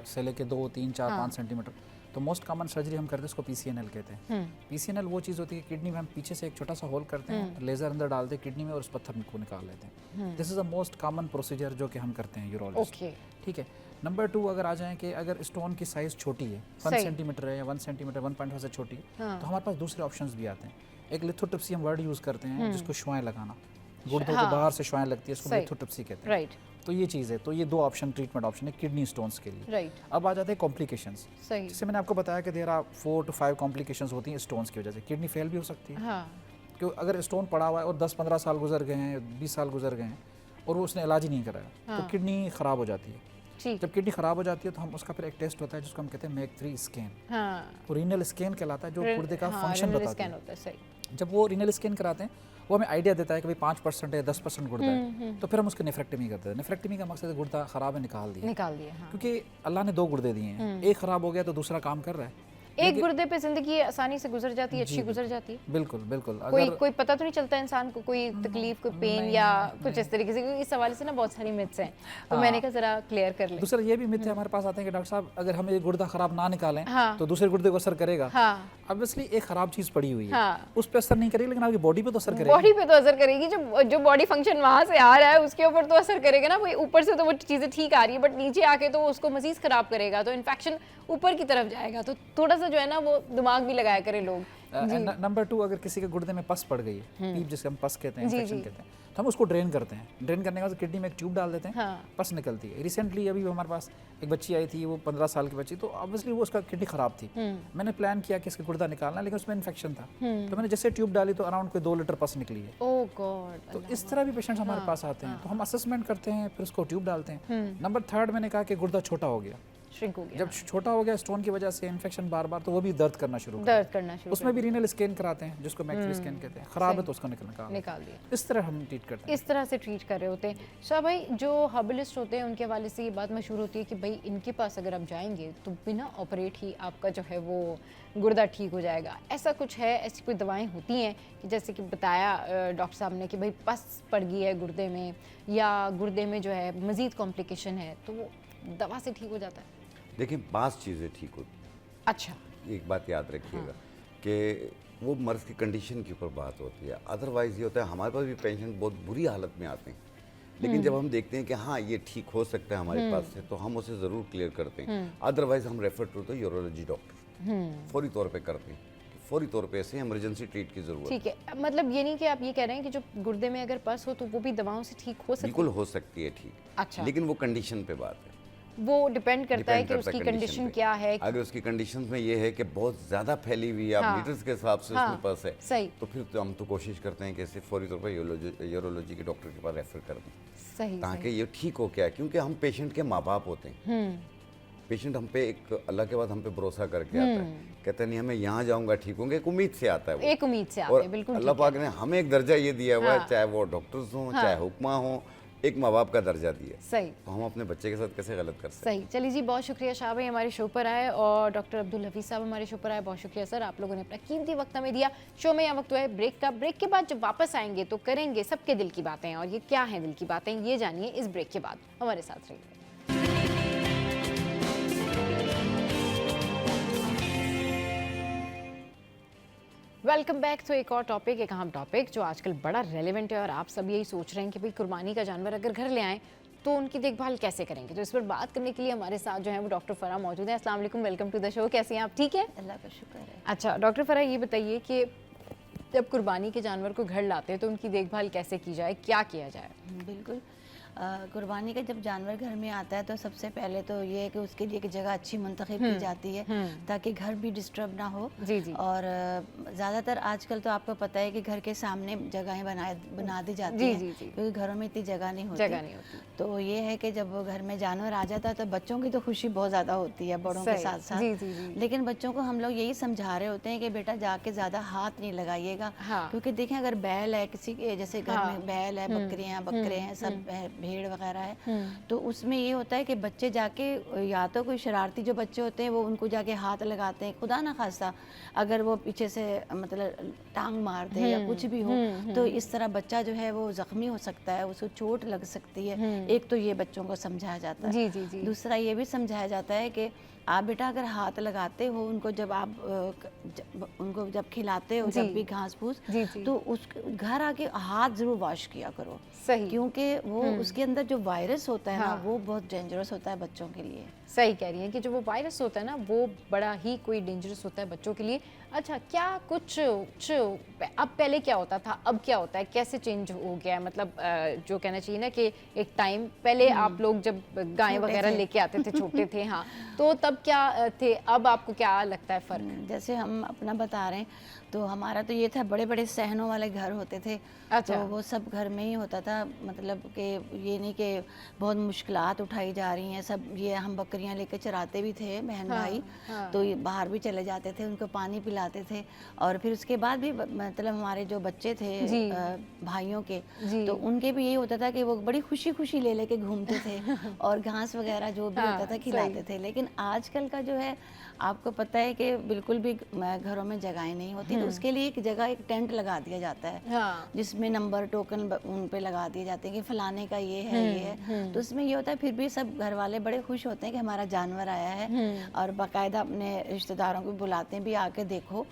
से लेके 2, 3, 4, 5 सेंटीमीटर, तो मोस्ट कॉमन सर्जरी हम करते हैं, उसको PCNL कहते हैं। PCNL वो चीज़ होती है कि किडनी में हम पीछे से एक छोटा सा होल करते हैं, लेज़र अंदर डालते हैं किडनी में और उस पत्थर को निकाल लेते हैं। This is the most common procedure जो कि हम करते हैं यूरोलॉजिस्ट। ठीक है। नंबर 2, अगर आ जाएँ कि अगर स्टोन की साइज़ छोटी है, 1 सेंटीमीटर है या 1 सेंटीमीटर 1.5 से छोटी है, तो हमारे पास दूसरे ऑप्शंस भी आते हैं। एक लिथोट्रिप्सी हम वर्ड यूज़ करते हैं, जिसको शुआएं लगाना, गुर्दों को बाहर से शुआएं लगती है, इसको लिथोट्रिप्सी कहते हैं। राइट। तो ये चीज़ है, तो ये 2 ऑप्शन ट्रीटमेंट ऑप्शन है किडनी स्टोन्स के लिए। राइट। अब आ जाते हैं कॉम्प्लिकेशंस। सही। जैसे मैंने आपको बताया कि देयर आर 4 to 5 कॉम्प्लिकेशंस होती हैं स्टोन्स की वजह से। किडनी फेल भी हो सकती है, हाँ। क्योंकि अगर स्टोन पड़ा हुआ है और 10-15 साल गुजर गए हैं, 20 साल गुजर गए हैं और वो उसने इलाज ही नहीं कराया, तो किडनी ख़राब हो जाती है। जब किडनी ख़राब हो जाती है तो हम उसका फिर एक टेस्ट होता है जिसको हम कहते हैं MEG3 स्कैन। वो रीनल स्कैन कहलाता है, जो गुर्दे का फंक्शन बताता है। जब वो रीनल स्कैन कराते हैं, वो हमें आइडिया देता है कि भाई 5% है, 10% गुर्दा है, तो फिर हम उसकी नेफ्रेक्टमी करते हैं। नेफ्रेक्टमी का मकसद है गुर्दा ख़राब है, निकाल दिया। हाँ। क्योंकि अल्लाह ने 2 गुर्दे दिए हैं, एक ख़राब हो गया तो दूसरा काम कर रहा है। एक गुर्दे पे जिंदगी आसानी से गुजर जाती है, अच्छी गुजर जाती है। बिल्कुल बिल्कुल। कोई पता तो नहीं चलता इंसान को, कोई तकलीफ, कोई पेन या कुछ इस तरीके से, क्योंकि इस हवाले से ना बहुत सारी मिथ्स हैं, तो मैंने कहा जरा क्लियर कर ले। दूसरा ये भी मिथ है हमारे पास आते हैं कि डॉक्टर साहब अगर हम ये गुर्दा खराब ना निकालें हाँ। तो दूसरे गुर्दे को असर करेगा। हाँ। ऑब्वियसली एक खराब चीज पड़ी हुई है, हाँ। उस पर असर नहीं करेगी लेकिन आपकी बॉडी पे तो असर करेगी। बॉडी पे तो असर करेगी, जो बॉडी फंक्शन वहां से आ रहा है उसके ऊपर तो असर करेगा ना। भाई ऊपर से तो वो चीजें ठीक आ रही है, बट नीचे आके तो उसको मजीद खराब करेगा, तो इन्फेक्शन ऊपर की तरफ जाएगा। तो थोड़ा सा जो है ना वो दिमाग भी लगाया करे लोग। नंबर 2, अगर किसी के गुर्दे में पस पड़ गई है, पीप जिसे हम पस कहते हैं, इन्फेक्शन कहते हैं, तो हम उसको ड्रेन करते हैं। ड्रेन करने के बाद किडनी में एक ट्यूब डाल देते हैं, पस निकलती है। रिसेंटली अभी हमारे पास एक बच्ची आई थी, वो 15 साल की बच्ची, तो ऑब्वियसली वो उसका किडनी खराब थी। मैंने प्लान किया कि इसका गुर्दा निकालना, लेकिन उसमें इन्फेक्शन था, तो मैंने जैसे ट्यूब डाली तो अराउंड कोई 2 लीटर पस निकली है। ओह गॉड। तो इस तरह भी पेशेंट्स हमारे पास आते हैं, तो हम असेसमेंट करते हैं, फिर उसको ट्यूब डालते हैं। नंबर 3 मैंने कहा कि गुर्दा छोटा हो गया, श्रिंक हो गया। जब छोटा हो गया स्टोन की वजह से इन्फेक्शन बार बार, तो वो भी दर्द करना शुरू उसमें भी रीनल स्कैन कराते हैं, जिसको मैक्सरी स्कैन कहते हैं। खराब है तो उसको निकाल दिया। इस तरह हम ट्रीट करते हैं, इस तरह से ट्रीट कर रहे होते हैं। शाह भाई, जो हर्बलिस्ट होते हैं उनके हवाले से ये बात मशहूर होती है कि भाई इनके पास अगर आप जाएंगे तो बिना ऑपरेट ही आपका जो है वो गुर्दा ठीक हो जाएगा। ऐसा कुछ है? ऐसी कोई दवाएं होती हैं कि जैसे कि बताया डॉक्टर साहब ने कि भाई पस पड़ गई है गुर्दे में, या गुर्दे में जो है मजीद कॉम्प्लिकेशन है, तो वो दवा से ठीक हो जाता है? देखिए 5 चीज़ें ठीक होती। अच्छा। एक बात याद रखिएगा कि वो मर्ज़ की कंडीशन के ऊपर बात होती है। अदरवाइज़ ये होता है हमारे पास भी पेशेंट बहुत बुरी हालत में आते हैं, लेकिन जब हम देखते हैं कि हाँ ये ठीक हो सकता है हमारे पास से, तो हम उसे ज़रूर क्लियर करते हैं। अदरवाइज़ हम refer to the urology doctor फौरी तौर पे करते हैं। फौरी तौर पे ऐसे इमरजेंसी ट्रीट की ज़रूरत है। ठीक है, मतलब ये नहीं कि आप ये कह रहे हैं कि जो गुर्दे में अगर पस हो तो वो भी दवाओं से ठीक हो सकती है? बिल्कुल हो सकती है ठीक। अच्छा। लेकिन वो कंडीशन पे बात है, वो डिपेंड करता है कि उसकी कंडीशन क्या है। अगर उसकी कंडीशन में ये है कि बहुत ज़्यादा फैली हुई है, आप लीटर्स के हिसाब से उसमें पस है, सही, तो फिर तो हम तो कोशिश करते हैं कि इसे फौरी तौर पर यूरोलॉजी के डॉक्टर के पास रेफर कर दें, सही, ताकि ये ठीक हो क्या है। क्योंकि हम पेशेंट के माँ बाप होते हैं। पेशेंट हम पे एक अल्लाह के बाद हम पे भरोसा करके आता है, कहते नहीं हमें यहाँ जाऊंगा ठीक होंगे, एक उम्मीद से आता है वो। एक उम्मीद से आते हैं, बिल्कुल। अल्लाह पाक ने हमें एक दर्जा ये दिया हुआ है, चाहे वो डॉक्टर्स हों चाहे हुक्मा हों, एक माँ बाप का दर्जा दिया। सही। तो हम अपने बच्चे के साथ कैसे गलत कर सकते हैं? सही। चलिए जी, बहुत शुक्रिया शाह भाई हमारे शो पर आए, और डॉक्टर अब्दुल हफीज साहब हमारे शो पर आए। बहुत शुक्रिया सर, आप लोगों ने अपना कीमती वक्त हमें दिया। शो में यहाँ वक्त हुआ है ब्रेक का। ब्रेक के बाद जब वापस आएंगे तो करेंगे सबके दिल की बातें, और ये क्या है दिल की बातें, ये जानिए इस ब्रेक के बाद। हमारे साथ रहिए। वेलकम बैक टू एक और टॉपिक, एक अहम टॉपिक जो आजकल बड़ा रेलेवेंट है, और आप सब यही सोच रहे हैं कि भाई कुर्बानी का जानवर अगर घर ले आएँ तो उनकी देखभाल कैसे करेंगे। तो इस पर बात करने के लिए हमारे साथ जो है वो डॉक्टर फरा मौजूद है। अस्सलाम वालेकुम, वेलकम टू द शो। कैसे हैं आप? ठीक है, अल्लाह का शुक्र है। अच्छा डॉक्टर फरा, ये बताइए कि जब कुर्बानी के जानवर को घर लाते हैं तो उनकी देखभाल कैसे की जाए, क्या किया जाए? बिल्कुल, कुर्बानी का जब जानवर घर में आता है तो सबसे पहले तो ये है कि उसके लिए एक जगह अच्छी मुंतखब की जाती है ताकि घर भी डिस्टर्ब ना हो। जी जी। और ज़्यादातर आजकल तो आपको पता है कि घर के सामने जगहें बना दी जाती जी हैं, जी जी। क्योंकि घरों में इतनी जगह नहीं होती। तो ये है कि जब घर में जानवर आ जाता है तो बच्चों की तो खुशी बहुत ज़्यादा होती है बड़ों के साथ साथ। जी जी जी। लेकिन बच्चों को हम लोग यही समझा रहे होते हैं कि बेटा जाके ज़्यादा हाथ नहीं लगाइएगा। हाँ। क्योंकि देखें, अगर बैल है किसी के, जैसे घर में बैल है, बकरियां बकरे हैं, सब भेड़ वगैरह है, तो उसमें ये होता है कि बच्चे जाके, या तो कोई शरारती जो बच्चे होते हैं वो उनको जाके हाथ लगाते हैं, खुदा ना खास्ता अगर वो पीछे से मतलब टांग मार दे या कुछ भी हो, तो इस तरह बच्चा जो है वो जख्मी हो सकता है, उसको चोट लग सकती है। एक तो ये बच्चों को समझाया जाता है। जी जी जी। दूसरा ये भी समझाया जाता है कि आप बेटा अगर हाथ लगाते हो उनको, जब आप उनको जब खिलाते हो, जब भी घास फूस, तो उस घर आके हाथ जरूर वॉश किया करो। सही। क्योंकि वो उसके अंदर जो वायरस होता है ना, वो बहुत डेंजरस होता है बच्चों के लिए। सही कह रही हैं कि जो वो वायरस होता है ना वो बड़ा ही कोई डेंजरस होता है बच्चों के लिए। अच्छा, क्या कुछ अब पहले क्या होता था, अब क्या होता है, कैसे चेंज हो गया है? मतलब जो कहना चाहिए ना कि एक टाइम पहले आप लोग जब गाय वगैरह लेके आते थे, छोटे थे, हाँ, तो तब क्या थे, अब आपको क्या लगता है फ़र्क? जैसे हम अपना बता रहे हैं तो हमारा तो ये था, बड़े बड़े सहनों वाले घर होते थे। अच्छा। तो वो सब घर में ही होता था, मतलब कि ये नहीं कि बहुत मुश्किलात उठाई जा रही हैं सब। ये हम बकरियां लेके चराते भी थे बहन भाई, तो ये बाहर भी चले जाते थे, उनको पानी पिलाते थे। और फिर उसके बाद भी मतलब हमारे जो बच्चे थे भाइयों के, तो उनके भी यही होता था कि वो बड़ी खुशी खुशी ले लेके घूमते थे और घास वगैरह जो भी होता था खिलाते थे। लेकिन आज आजकल का जो है आपको पता है कि बिल्कुल भी घरों में जगहें नहीं होती, तो उसके लिए एक जगह एक टेंट लगा दिया जाता है, हाँ। जिसमें नंबर टोकन उन पे लगा दिए जाते हैं कि फलाने का ये है ये है। तो उसमें ये होता है फिर भी सब घर वाले बड़े खुश होते हैं कि हमारा जानवर आया है, और बाकायदा अपने रिश्तेदारों को बुलाते हैं भी आके देखो,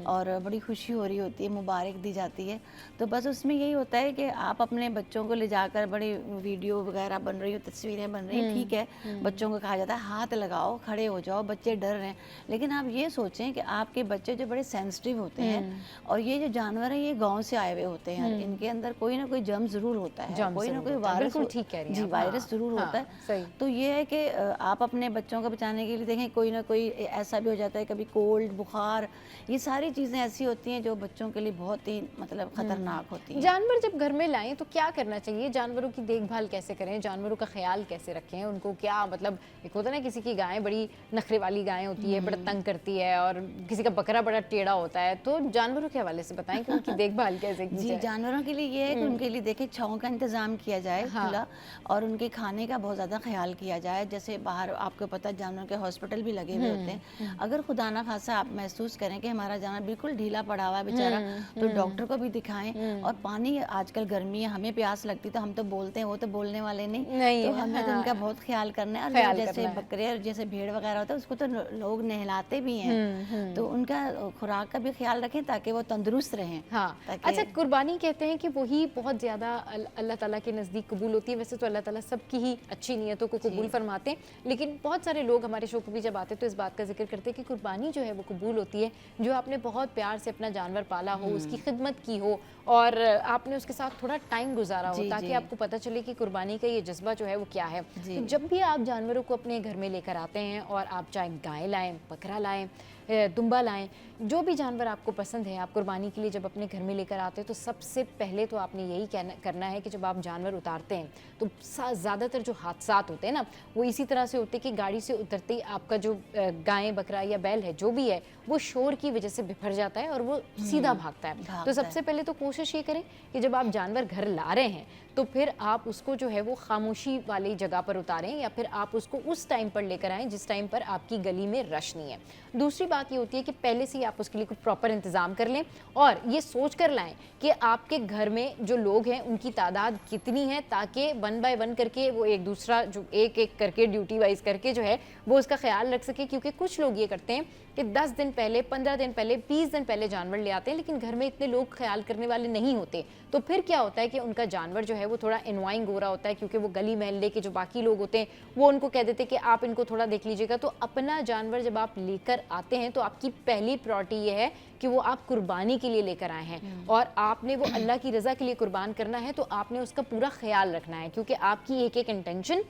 और बड़ी खुशी हो रही होती है, मुबारक दी जाती है। तो बस उसमें यही होता है कि आप अपने बच्चों को ले जाकर बड़ी वीडियो वगैरह बन रही हो, तस्वीरें बन रही, ठीक है, बच्चों को कहा जाता है हाथ लगाओ, खड़े हो जाओ, बच्चे डर रहे हैं, लेकिन आप ये सोचें कि आपके बच्चे जो बड़े सेंसिटिव होते हैं, और ये जो जानवर है ये गांव से आए हुए होते हैं, इनके अंदर कोई ना कोई जर्म जरूर होता है, कोई ना कोई वायरस, बिल्कुल ठीक कह रही हैं जी, आप, वायरस हाँ, जरूर हाँ, होता है। सही। तो ये है कि आप अपने बच्चों को बचाने के लिए देखें, कोई ना कोई ऐसा भी हो जाता है, कभी कोल्ड, बुखार, ये सारी चीज़ें ऐसी होती हैं जो बच्चों के लिए बहुत ही मतलब खतरनाक होती हैं। जानवर जब घर में लाएं तो क्या करना चाहिए? जानवरों की देखभाल कैसे करें? जानवरों का ख्याल कैसे रखें? उनको क्या मतलब, एक होता है ना किसी की गाय बड़ी नखरे वाली गाय होती है, बड़ा तंग करती है, और किसी का बकरा बड़ा टेढ़ा होता है, तो जानवरों के हवाले से बताएं कि उनकी देखभाल कैसे की जी, जाए? जानवरों के लिए ये है कि उनके लिए देखिए छाँव का इंतज़ाम किया जाए हाँ। खुला, और उनके खाने का बहुत ज़्यादा ख्याल किया जाए। जैसे बाहर आपको पता है जानवरों के हॉस्पिटल भी लगे हुए होते हैं, अगर खुदा ना खासा आप महसूस करें कि हमारा जानवर बिल्कुल ढीला पड़ा हुआ है बेचारा, तो डॉक्टर को भी दिखाएं। और पानी, आजकल गर्मी है, हमें प्यास लगती तो हम तो बोलते हैं, वो तो बोलने वाले नहीं, तो हमें तो उनका बहुत ख्याल करना है। और ख्याल जैसे करना है। बकरे और जैसे भेड़ वगैरह होता है उसको तो लोग नहलाते भी हैं, तो उनका खुराक का भी ख्याल रखें ताकि वो तंदुरुस्त रहें। हाँ। ताकि- अच्छा, कुर्बानी कहते हैं कि वही बहुत ज़्यादा अल्लाह ताला के नज़दीक कबूल होती है। वैसे तो अल्लाह ताला सबकी ही अच्छी नीयतों को कबूल फरमाते हैं, लेकिन बहुत सारे लोग हमारे शो को भी जब आते हैं तो इस बात का जिक्र करते हैं कि कुर्बानी जो है वो कबूल होती है जो आपने बहुत प्यार से अपना जानवर पाला हो, उसकी खिदमत की हो, और आपने उसके साथ थोड़ा टाइम गुजारा हो, जी, ताकि जी। आपको पता चले कि कुर्बानी का ये जज्बा जो है वो क्या है। जी। तो जब भी आप जानवरों को अपने घर में लेकर आते हैं, और आप चाहे गाय लाएं, बकरा लाएं, दुम्बा लाएं, जो भी जानवर आपको पसंद है, आप कुर्बानी के लिए जब अपने घर में लेकर आते हैं तो सबसे पहले तो आपने यही करना है कि जब आप जानवर उतारते हैं तो ज़्यादातर जो हादसात होते हैं ना, वो इसी तरह से होते हैं कि गाड़ी से उतरते ही आपका जो गाय, बकरा या बैल है, जो भी है, वो शोर की वजह से बिफर जाता है और वो सीधा भागता है। तो सबसे पहले तो कोशिश ये करें कि जब आप जानवर घर ला रहे हैं तो फिर आप उसको जो है वो खामोशी वाली जगह पर उतारें, या फिर आप उसको उस टाइम पर लेकर आएँ जिस टाइम पर आपकी गली में रश नहीं है। दूसरी बात ये होती है कि पहले से ही आप उसके लिए कुछ प्रॉपर इंतज़ाम कर लें, और ये सोच कर लाएं कि आपके घर में जो लोग हैं उनकी तादाद कितनी है, ताकि 1 बाय 1 करके वो एक दूसरा जो एक एक करके ड्यूटी वाइज करके जो है वो उसका ख्याल रख सके। क्योंकि कुछ लोग ये करते हैं कि 10 दिन पहले, 15 दिन पहले, 20 दिन पहले जानवर ले आते हैं, लेकिन घर में इतने लोग ख्याल करने वाले नहीं होते। तो फिर क्या होता है कि उनका जानवर जो है वो थोड़ा एनवाइंग हो रहा होता है, क्योंकि वो गली मोहल्ले के जो बाकी लोग होते हैं वो उनको कह देते हैं कि आप इनको थोड़ा देख लीजिएगा। तो अपना जानवर जब आप लेकर आते हैं तो आपकी पहली प्रायोरिटी ये है कि वो आप कुर्बानी के लिए लेकर आए हैं, और आपने वो अल्लाह की रज़ा के लिए कुर्बान करना है, तो आपने उसका पूरा ख्याल रखना है। क्योंकि आपकी एक एक इंटेंशन,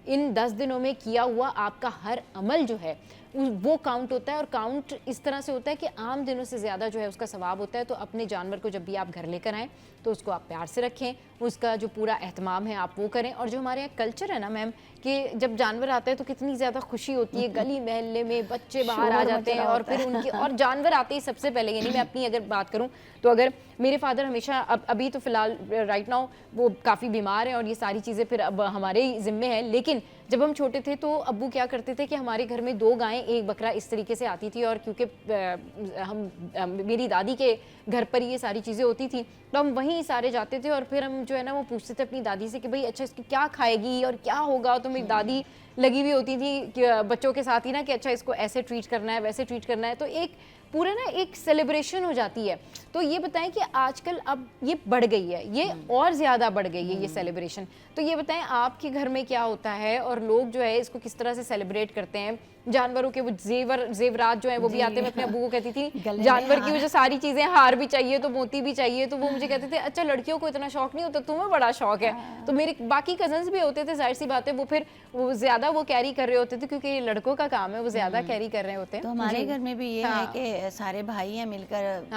इन 10 दिनों में किया हुआ आपका हर अमल जो है वो काउंट होता है, और काउंट इस तरह से होता है कि आम दिनों से ज़्यादा जो है उसका सवाब होता है। तो अपने जानवर को जब भी आप घर लेकर आएँ तो उसको आप प्यार से रखें, उसका जो पूरा एहतमाम है आप वो करें। और जो हमारे यहाँ कल्चर है ना मैम, कि जब जानवर आता है तो कितनी ज़्यादा खुशी होती है, गली मोहल्ले में बच्चे बाहर आ जाते हैं, और फिर उनकी, और जानवर आते ही सबसे पहले, यानी मैं अपनी अगर बात करूँ तो अगर मेरे फादर हमेशा, अभी तो फ़िलहाल राइट नाउ वो काफ़ी बीमार हैं और ये सारी चीज़ें फिर अब हमारे ही ज़िम्मे हैं, लेकिन जब हम छोटे थे तो अब्बू क्या करते थे कि हमारे घर में 2 गायें, 1 बकरा इस तरीके से आती थी, और क्योंकि मेरी दादी के घर पर ये सारी चीज़ें होती थी तो हम वहीं सारे जाते थे, और फिर हम जो है ना वो पूछते थे अपनी दादी से कि भाई अच्छा इसकी क्या खाएगी और क्या होगा। तो मेरी दादी लगी हुई होती थी कि बच्चों के साथ ही ना कि अच्छा इसको ऐसे ट्रीट करना है, वैसे ट्रीट करना है, तो एक पूरा ना एक सेलिब्रेशन हो जाती है। तो ये बताएं कि आजकल अब ये बढ़ गई है, ये और ज़्यादा बढ़ गई है ये सेलिब्रेशन। तो ये बताएं आपके घर में क्या होता है, और लोग जो है इसको किस तरह से सेलिब्रेट करते हैं? जानवरों के वो जेवरात जो है वो भी आते हैं। मैं अपने अब्बू को कहती थी जानवर की वो जो सारी चीज़ें, हार भी चाहिए तो मोती भी चाहिए, तो वो मुझे कहते थे अच्छा लड़कियों को इतना शौक नहीं होता, तुम्हें बड़ा शौक है। तो मेरे बाकी कजन्स भी होते थे, जाहिर सी बात है वो फिर वो ज़्यादा वो कैरी कर रहे होते थे, क्योंकि ये लड़कों का काम है, वो ज़्यादा कैरी कर रहे होते हैं। तो हमारे घर में भी ये है कि जैसे सारे भाई हैं मिलकर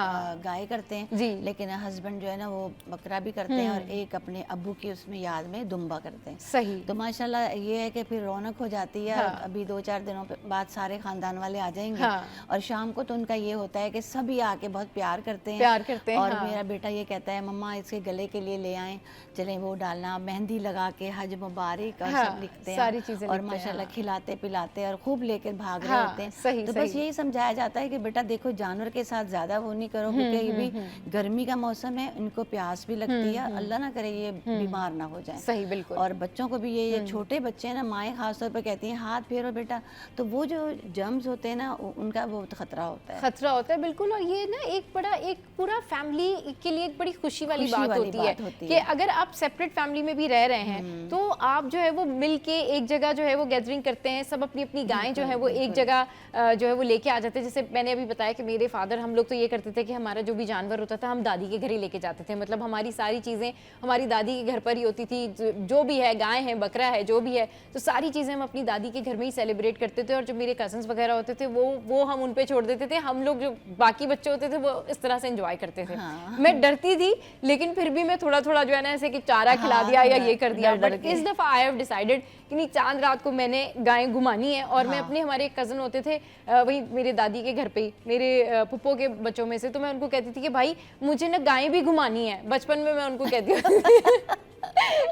गाय करते हैं जी। लेकिन हस्बैंड जो है ना वो बकरा भी करते हैं और एक अपने अब्बू की उसमें याद में दुम्बा करते हैं। सही। तो माशाल्लाह ये है कि फिर रौनक हो जाती है। अभी 2-4 दिनों बाद सारे खानदान वाले आ जाएंगे और शाम को तो उनका ये होता है कि सभी आके बहुत प्यार करते हैं और मेरा बेटा ये कहता है मम्मा इसके गले के लिए ले आए, चलें वो डालना, मेहंदी लगा के हज मुबारक और सब लिखते हैं सारी चीजें और माशाल्लाह खिलाते पिलाते और खूब लेकर भाग रहे होते हैं। तो बस यही समझाया जाता है कि बेटा देखो जानवर के साथ ज्यादा वो नहीं करो क्योंकि ये भी गर्मी का मौसम है, इनको प्यास भी लगती है, अल्लाह ना करे ये बीमार ना हो जाए। सही, बिल्कुल। और बच्चों को भी ये छोटे बच्चे हैं ना, माएँ खासतौर पर कहती हैं हाथ फेरो बेटा, तो वो जो जर्म्स होते हैं ना उनका बहुत खतरा होता है। बिल्कुल। और ये ना एक पूरा फैमिली के लिए एक बड़ी खुशी वाली बात होती है कि अगर आप सेपरेट फैमिली में भी रह रहे हैं तो आप जो है वो मिल के एक जगह जो है वो गैदरिंग करते हैं, सब अपनी अपनी गायें जो है वो एक जगह जो है वो लेके आ जाते हैं। जैसे मैंने अभी बताया कि मेरे फादर, हम लोग तो ये करते थे कि हमारा जो भी जानवर होता था हम दादी के घर ही लेके जाते थे, मतलब हमारी सारी चीज़ें हमारी दादी के घर पर ही होती थी, जो भी है गाय है बकरा है जो भी है, तो सारी चीज़ें हम अपनी दादी के घर में ही सेलिब्रेट करते थे। और जो मेरे कजन्स वगैरह होते थे वो हम उन पे छोड़ देते थे, हम लोग जो बाकी बच्चे होते थे वो इस तरह से एंजॉय करते थे। मैं डरती थी लेकिन फिर भी मैं थोड़ा थोड़ा जो है ना ऐसे कि चारा खिला दिया या ये कर दिया। बट इस दफ़ा आई हैव डिसाइडेड कि नहीं, चांद रात को मैंने गायें घुमानी है। और मैं अपने, हमारे एक कज़न होते थे वही मेरे दादी के घर पे ही, मेरे पुप्पो के बच्चों में से, तो मैं उनको कहती थी कि भाई मुझे ना गायें भी घुमानी है। बचपन में मैं उनको कहती हूँ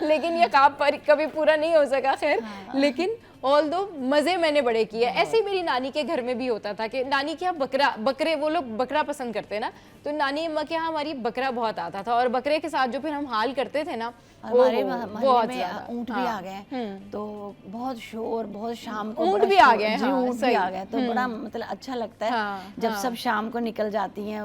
लेकिन ये ख्वाब पर कभी पूरा नहीं हो सका खैर। लेकिन ऑल दो मज़े मैंने बड़े किए। ऐसे ही मेरी नानी के घर में भी होता था कि नानी के यहाँ बकरे वो लोग बकरा पसंद करते हैं ना, तो नानी अम्मा के यहाँ हमारी बकरा बहुत आता था और बकरे के साथ जो फिर हम हाल करते थे ना, हमारे मोहल्ले में ऊँट भी आ गए तो बहुत शोर, बहुत शाम को ऊँट भी आ गए, ऊँट भी आ गए तो बड़ा मतलब अच्छा लगता है जब सब शाम को निकल जाती हैं,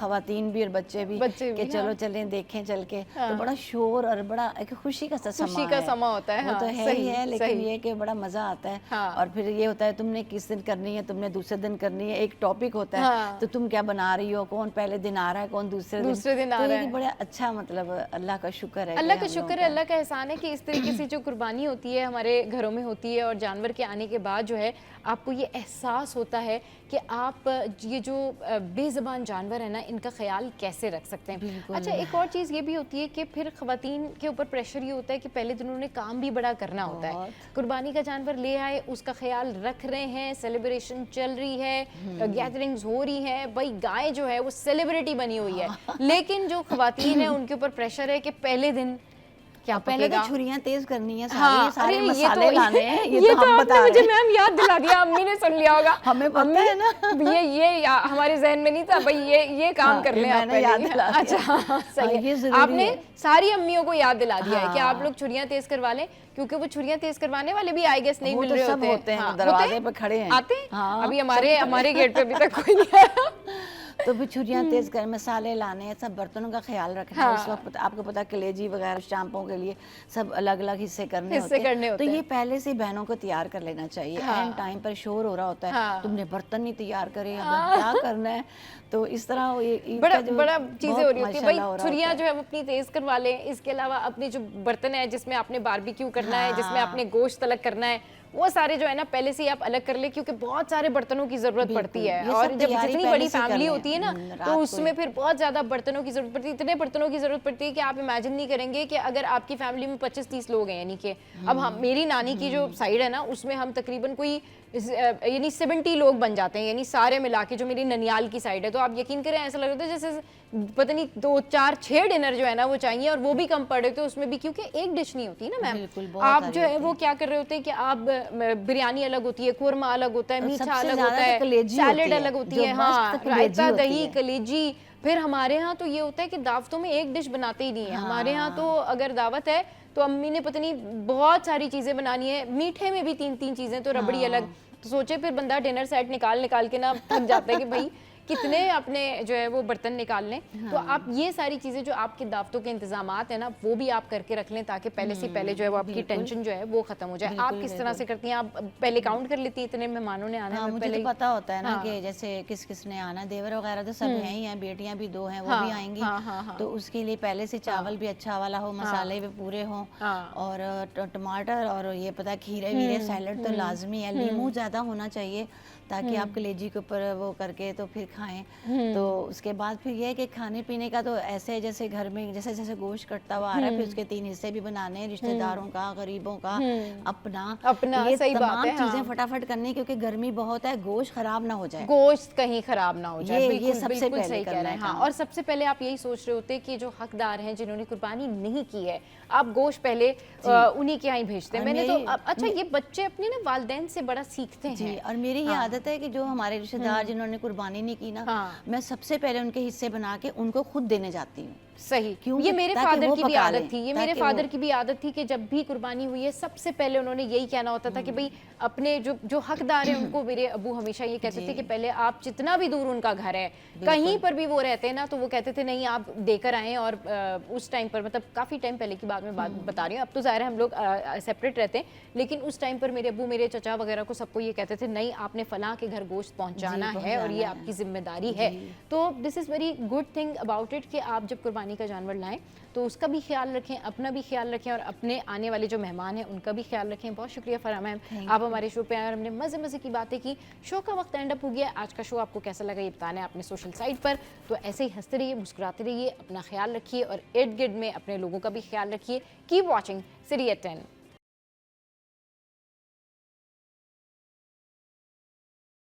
खवातीन भी और बच्चे भी कि चलो चलें देखें चल के, तो बड़ा शोर और बड़ा एक खुशी का समा होता है। वो तो है ही है, लेकिन ये कि बड़ा मजा आता है। और फिर ये होता है तुमने किस दिन करनी है, तुमने दूसरे दिन करनी है, एक टॉपिक होता है तो तुम क्या बना रही हो, कौन पहले दिन आ रहा है, कौन दूसरे दिन आ रहा है। बड़ा अच्छा, मतलब अल्लाह का शुक्र है, अल्लाह का शुक्र है, अल्लाह का एहसान है कि इस तरीके से जो कुर्बानी होती है हमारे घरों में होती है और जानवर के आने के बाद जो है आपको ये एहसास होता है कि आप ये जो बेज़बान जानवर है ना इनका ख्याल कैसे रख सकते हैं। अच्छा, एक और चीज़ ये भी होती है कि फिर ख़वातीन के ऊपर प्रेशर ये होता है कि पहले दिन उन्होंने काम भी बड़ा करना होता है। कुर्बानी का जानवर ले आए, उसका ख्याल रख रहे हैं, सेलिब्रेशन चल रही है, गैदरिंग्स हो रही है, भाई गाय जो है वो सेलिब्रिटी बनी हुई है। लेकिन जो ख़वातीन है उनके ऊपर प्रेशर है कि पहले दिन क्या पहले तो छुरियां तेज करनी है, सारे मसाले लाने हैं। ये तो हम बता मुझे मैम याद दिला दिया, अम्मी ने सुन लिया होगा, हमें पता है ना। ये हमारे जहन में नहीं था भाई, ये काम कर लें आप पहले। अच्छा सही है, आपने सारी अम्मियों को याद दिला दिया है कि आप लोग छुरियां तेज करवा लें, क्योंकि वो छुरियां तेज करवाने वाले भी आई गेस नहीं मिल रहे होते हैं, दरवाजे पे खड़े हैं, आते हैं। अभी हमारे गेट पे अभी तक कोई नहीं आया। तो भी छुरियां तेज कर, मसाले लाने, सब बर्तनों का ख्याल रखना। उस वक्त आपको पता कलेजी वगैरह शैम्पों के लिए सब अलग अलग हिस्से करने होते हैं। तो ये पहले से बहनों को तैयार कर लेना चाहिए। एंड टाइम पर शोर हो रहा होता है, तुमने बर्तन नहीं तैयार करे, क्या करना है। तो इस तरह बड़ा चीजें हो रही होती है। भाई छुरियां जो है वो अपनी तेज करवा लें। इसके अलावा अपने जो बर्तन है जिसमें आपने बारबेक्यू करना है, जिसमें आपने गोश्त अलग करना है, वो सारे जो है ना पहले से ही आप अलग कर ले, क्योंकि बहुत सारे बर्तनों की जरूरत पड़ती है। और जब जितनी बड़ी फैमिली होती है ना तो उसमें फिर बहुत ज्यादा बर्तनों की जरूरत पड़ती है। इतने बर्तनों की जरूरत पड़ती है कि आप इमेजिन नहीं करेंगे कि अगर आपकी फैमिली में 25-30 लोग हैं, यानी कि अब हम, मेरी नानी की जो साइड है ना उसमें हम तकरीबन कोई यानी 70 लोग बन जाते हैं, यानी सारे मिला के, जो मेरी ननियाल की साइड है। तो आप यकीन करें ऐसा लग रहा था जैसे पता नहीं 2, 4, 6 डिनर जो है ना वो चाहिए, और वो भी कम पड़ रहे थे उसमें भी, क्योंकि एक डिश नहीं होती ना मैम। आप जो है वो क्या कर रहे होते हैं कि आप बिरयानी अलग होती है, कुरमा अलग होता है, मीठा अलग होता है, सैलेड अलग होती है, हाँ, रायता, दही, कलेजी। फिर हमारे यहाँ तो ये होता है कि दावतों में एक डिश बनाते ही नहीं है। हमारे यहाँ तो अगर दावत है तो अम्मी ने पता नहीं बहुत सारी चीजें बनानी है, मीठे में भी 3-3 चीजें, तो रबड़ी अलग। तो सोचे फिर बंदा डिनर सेट निकाल के ना थक जाता है कि भाई कितने अपने जो है वो बर्तन निकाल लें। तो आप ये सारी चीज़ें जो आपके दावतों के इंतजामात है ना वो भी आप करके रख लें, ताकि पहले से पहले जो है वो आपकी टेंशन जो है वो खत्म हो जाए। आप किस तरह से करती हैं? आप पहले काउंट कर लेती हैं इतने मेहमानों ने आना है? मुझे तो पता होता है ना कि जैसे किस ने आना, देवर वगैरह तो सब हैं ही हैं, बेटियां भी 2 हैं वो भी आएंगी, तो उसके लिए पहले से चावल भी अच्छा वाला हो, मसाले भी पूरे हों, और टमाटर और ये पता खीरे वीरे, सैलड तो लाजमी है, लीमू ज़्यादा होना चाहिए ताकि आप कलेजी के ऊपर वो करके तो फिर खाएं। तो उसके बाद फिर ये है कि खाने पीने का तो ऐसे है जैसे घर में जैसे जैसे गोश्त कटता हुआ आ रहा है, फिर उसके 3 हिस्से भी बनाने हैं, रिश्तेदारों का, गरीबों का, अपना ये सही बात तमाम है, चीजें हाँ। फटाफट करनी, क्योंकि गर्मी बहुत है, गोश्त खराब ना हो जाए। गोश्त कहीं खराब ना हो जाए, ये बिल्कुल सबसे बिल्कुल पहले सही कह करना रहे है हैं। हाँ, काम। और सबसे पहले आप यही सोच रहे होते कि जो हकदार हैं जिन्होंने कुर्बानी नहीं की है, आप गोश्त पहले उन्हीं के यहाँ ही भेजते हैं। और मैंने तो मेरी- अच्छा, ये बच्चे अपने ना वालिदैन से बड़ा सीखते जी, हैं। और मेरी ये आदत है कि जो हमारे रिश्तेदार जिन्होंने कुर्बानी नहीं की ना, हाँ। मैं सबसे पहले उनके हिस्से बना के उनको खुद देने जाती हूँ। सही, क्योंकि ये मेरे ताकि फादर वो की भी पका आदत लें, थी, ये मेरे ताकि फादर वो- की भी आदत थी कि जब भी कुर्बानी हुई है सबसे पहले उन्होंने यही कहना होता था कि भाई अपने जो हकदार हैं उनको, मेरे अबू हमेशा ये कहते थे कि पहले आप जितना भी दूर उनका घर है, कहीं पर भी वो रहते हैं ना, तो वो कहते थे नहीं आप देकर आए। और उस टाइम पर, मतलब काफ़ी टाइम पहले की बात में बात बता रही हूँ, अब तो ज़ाहिर है हम लोग सेपरेट रहते हैं, लेकिन उस टाइम पर मेरे अबू, मेरे चचा वगैरह को सबको ये कहते थे नहीं आपने फलां के घर गोश्त पहुँचाना है और ये आपकी जिम्मेदारी है। तो this is very good thing about it कि आप जब कुर्बानी का जानवर लाएं तो उसका भी ख्याल रखें, अपना भी ख्याल रखें और अपने आने वाले जो मेहमान हैं उनका भी ख्याल रखें। बहुत शुक्रिया फराह मैम, आप हमारे शो पे आए और हमने मज़े मज़े की बातें की। शो का वक्त एंड अप हो गया। आज का शो आपको कैसा लगा ये बताना है अपने सोशल साइट पर। तो ऐसे ही हंसते रहिए, मुस्कुराते रहिए, अपना ख्याल रखिए और इर्द गिर्द में अपने लोगों का भी ख्याल रखिए। Keep watching city at 10।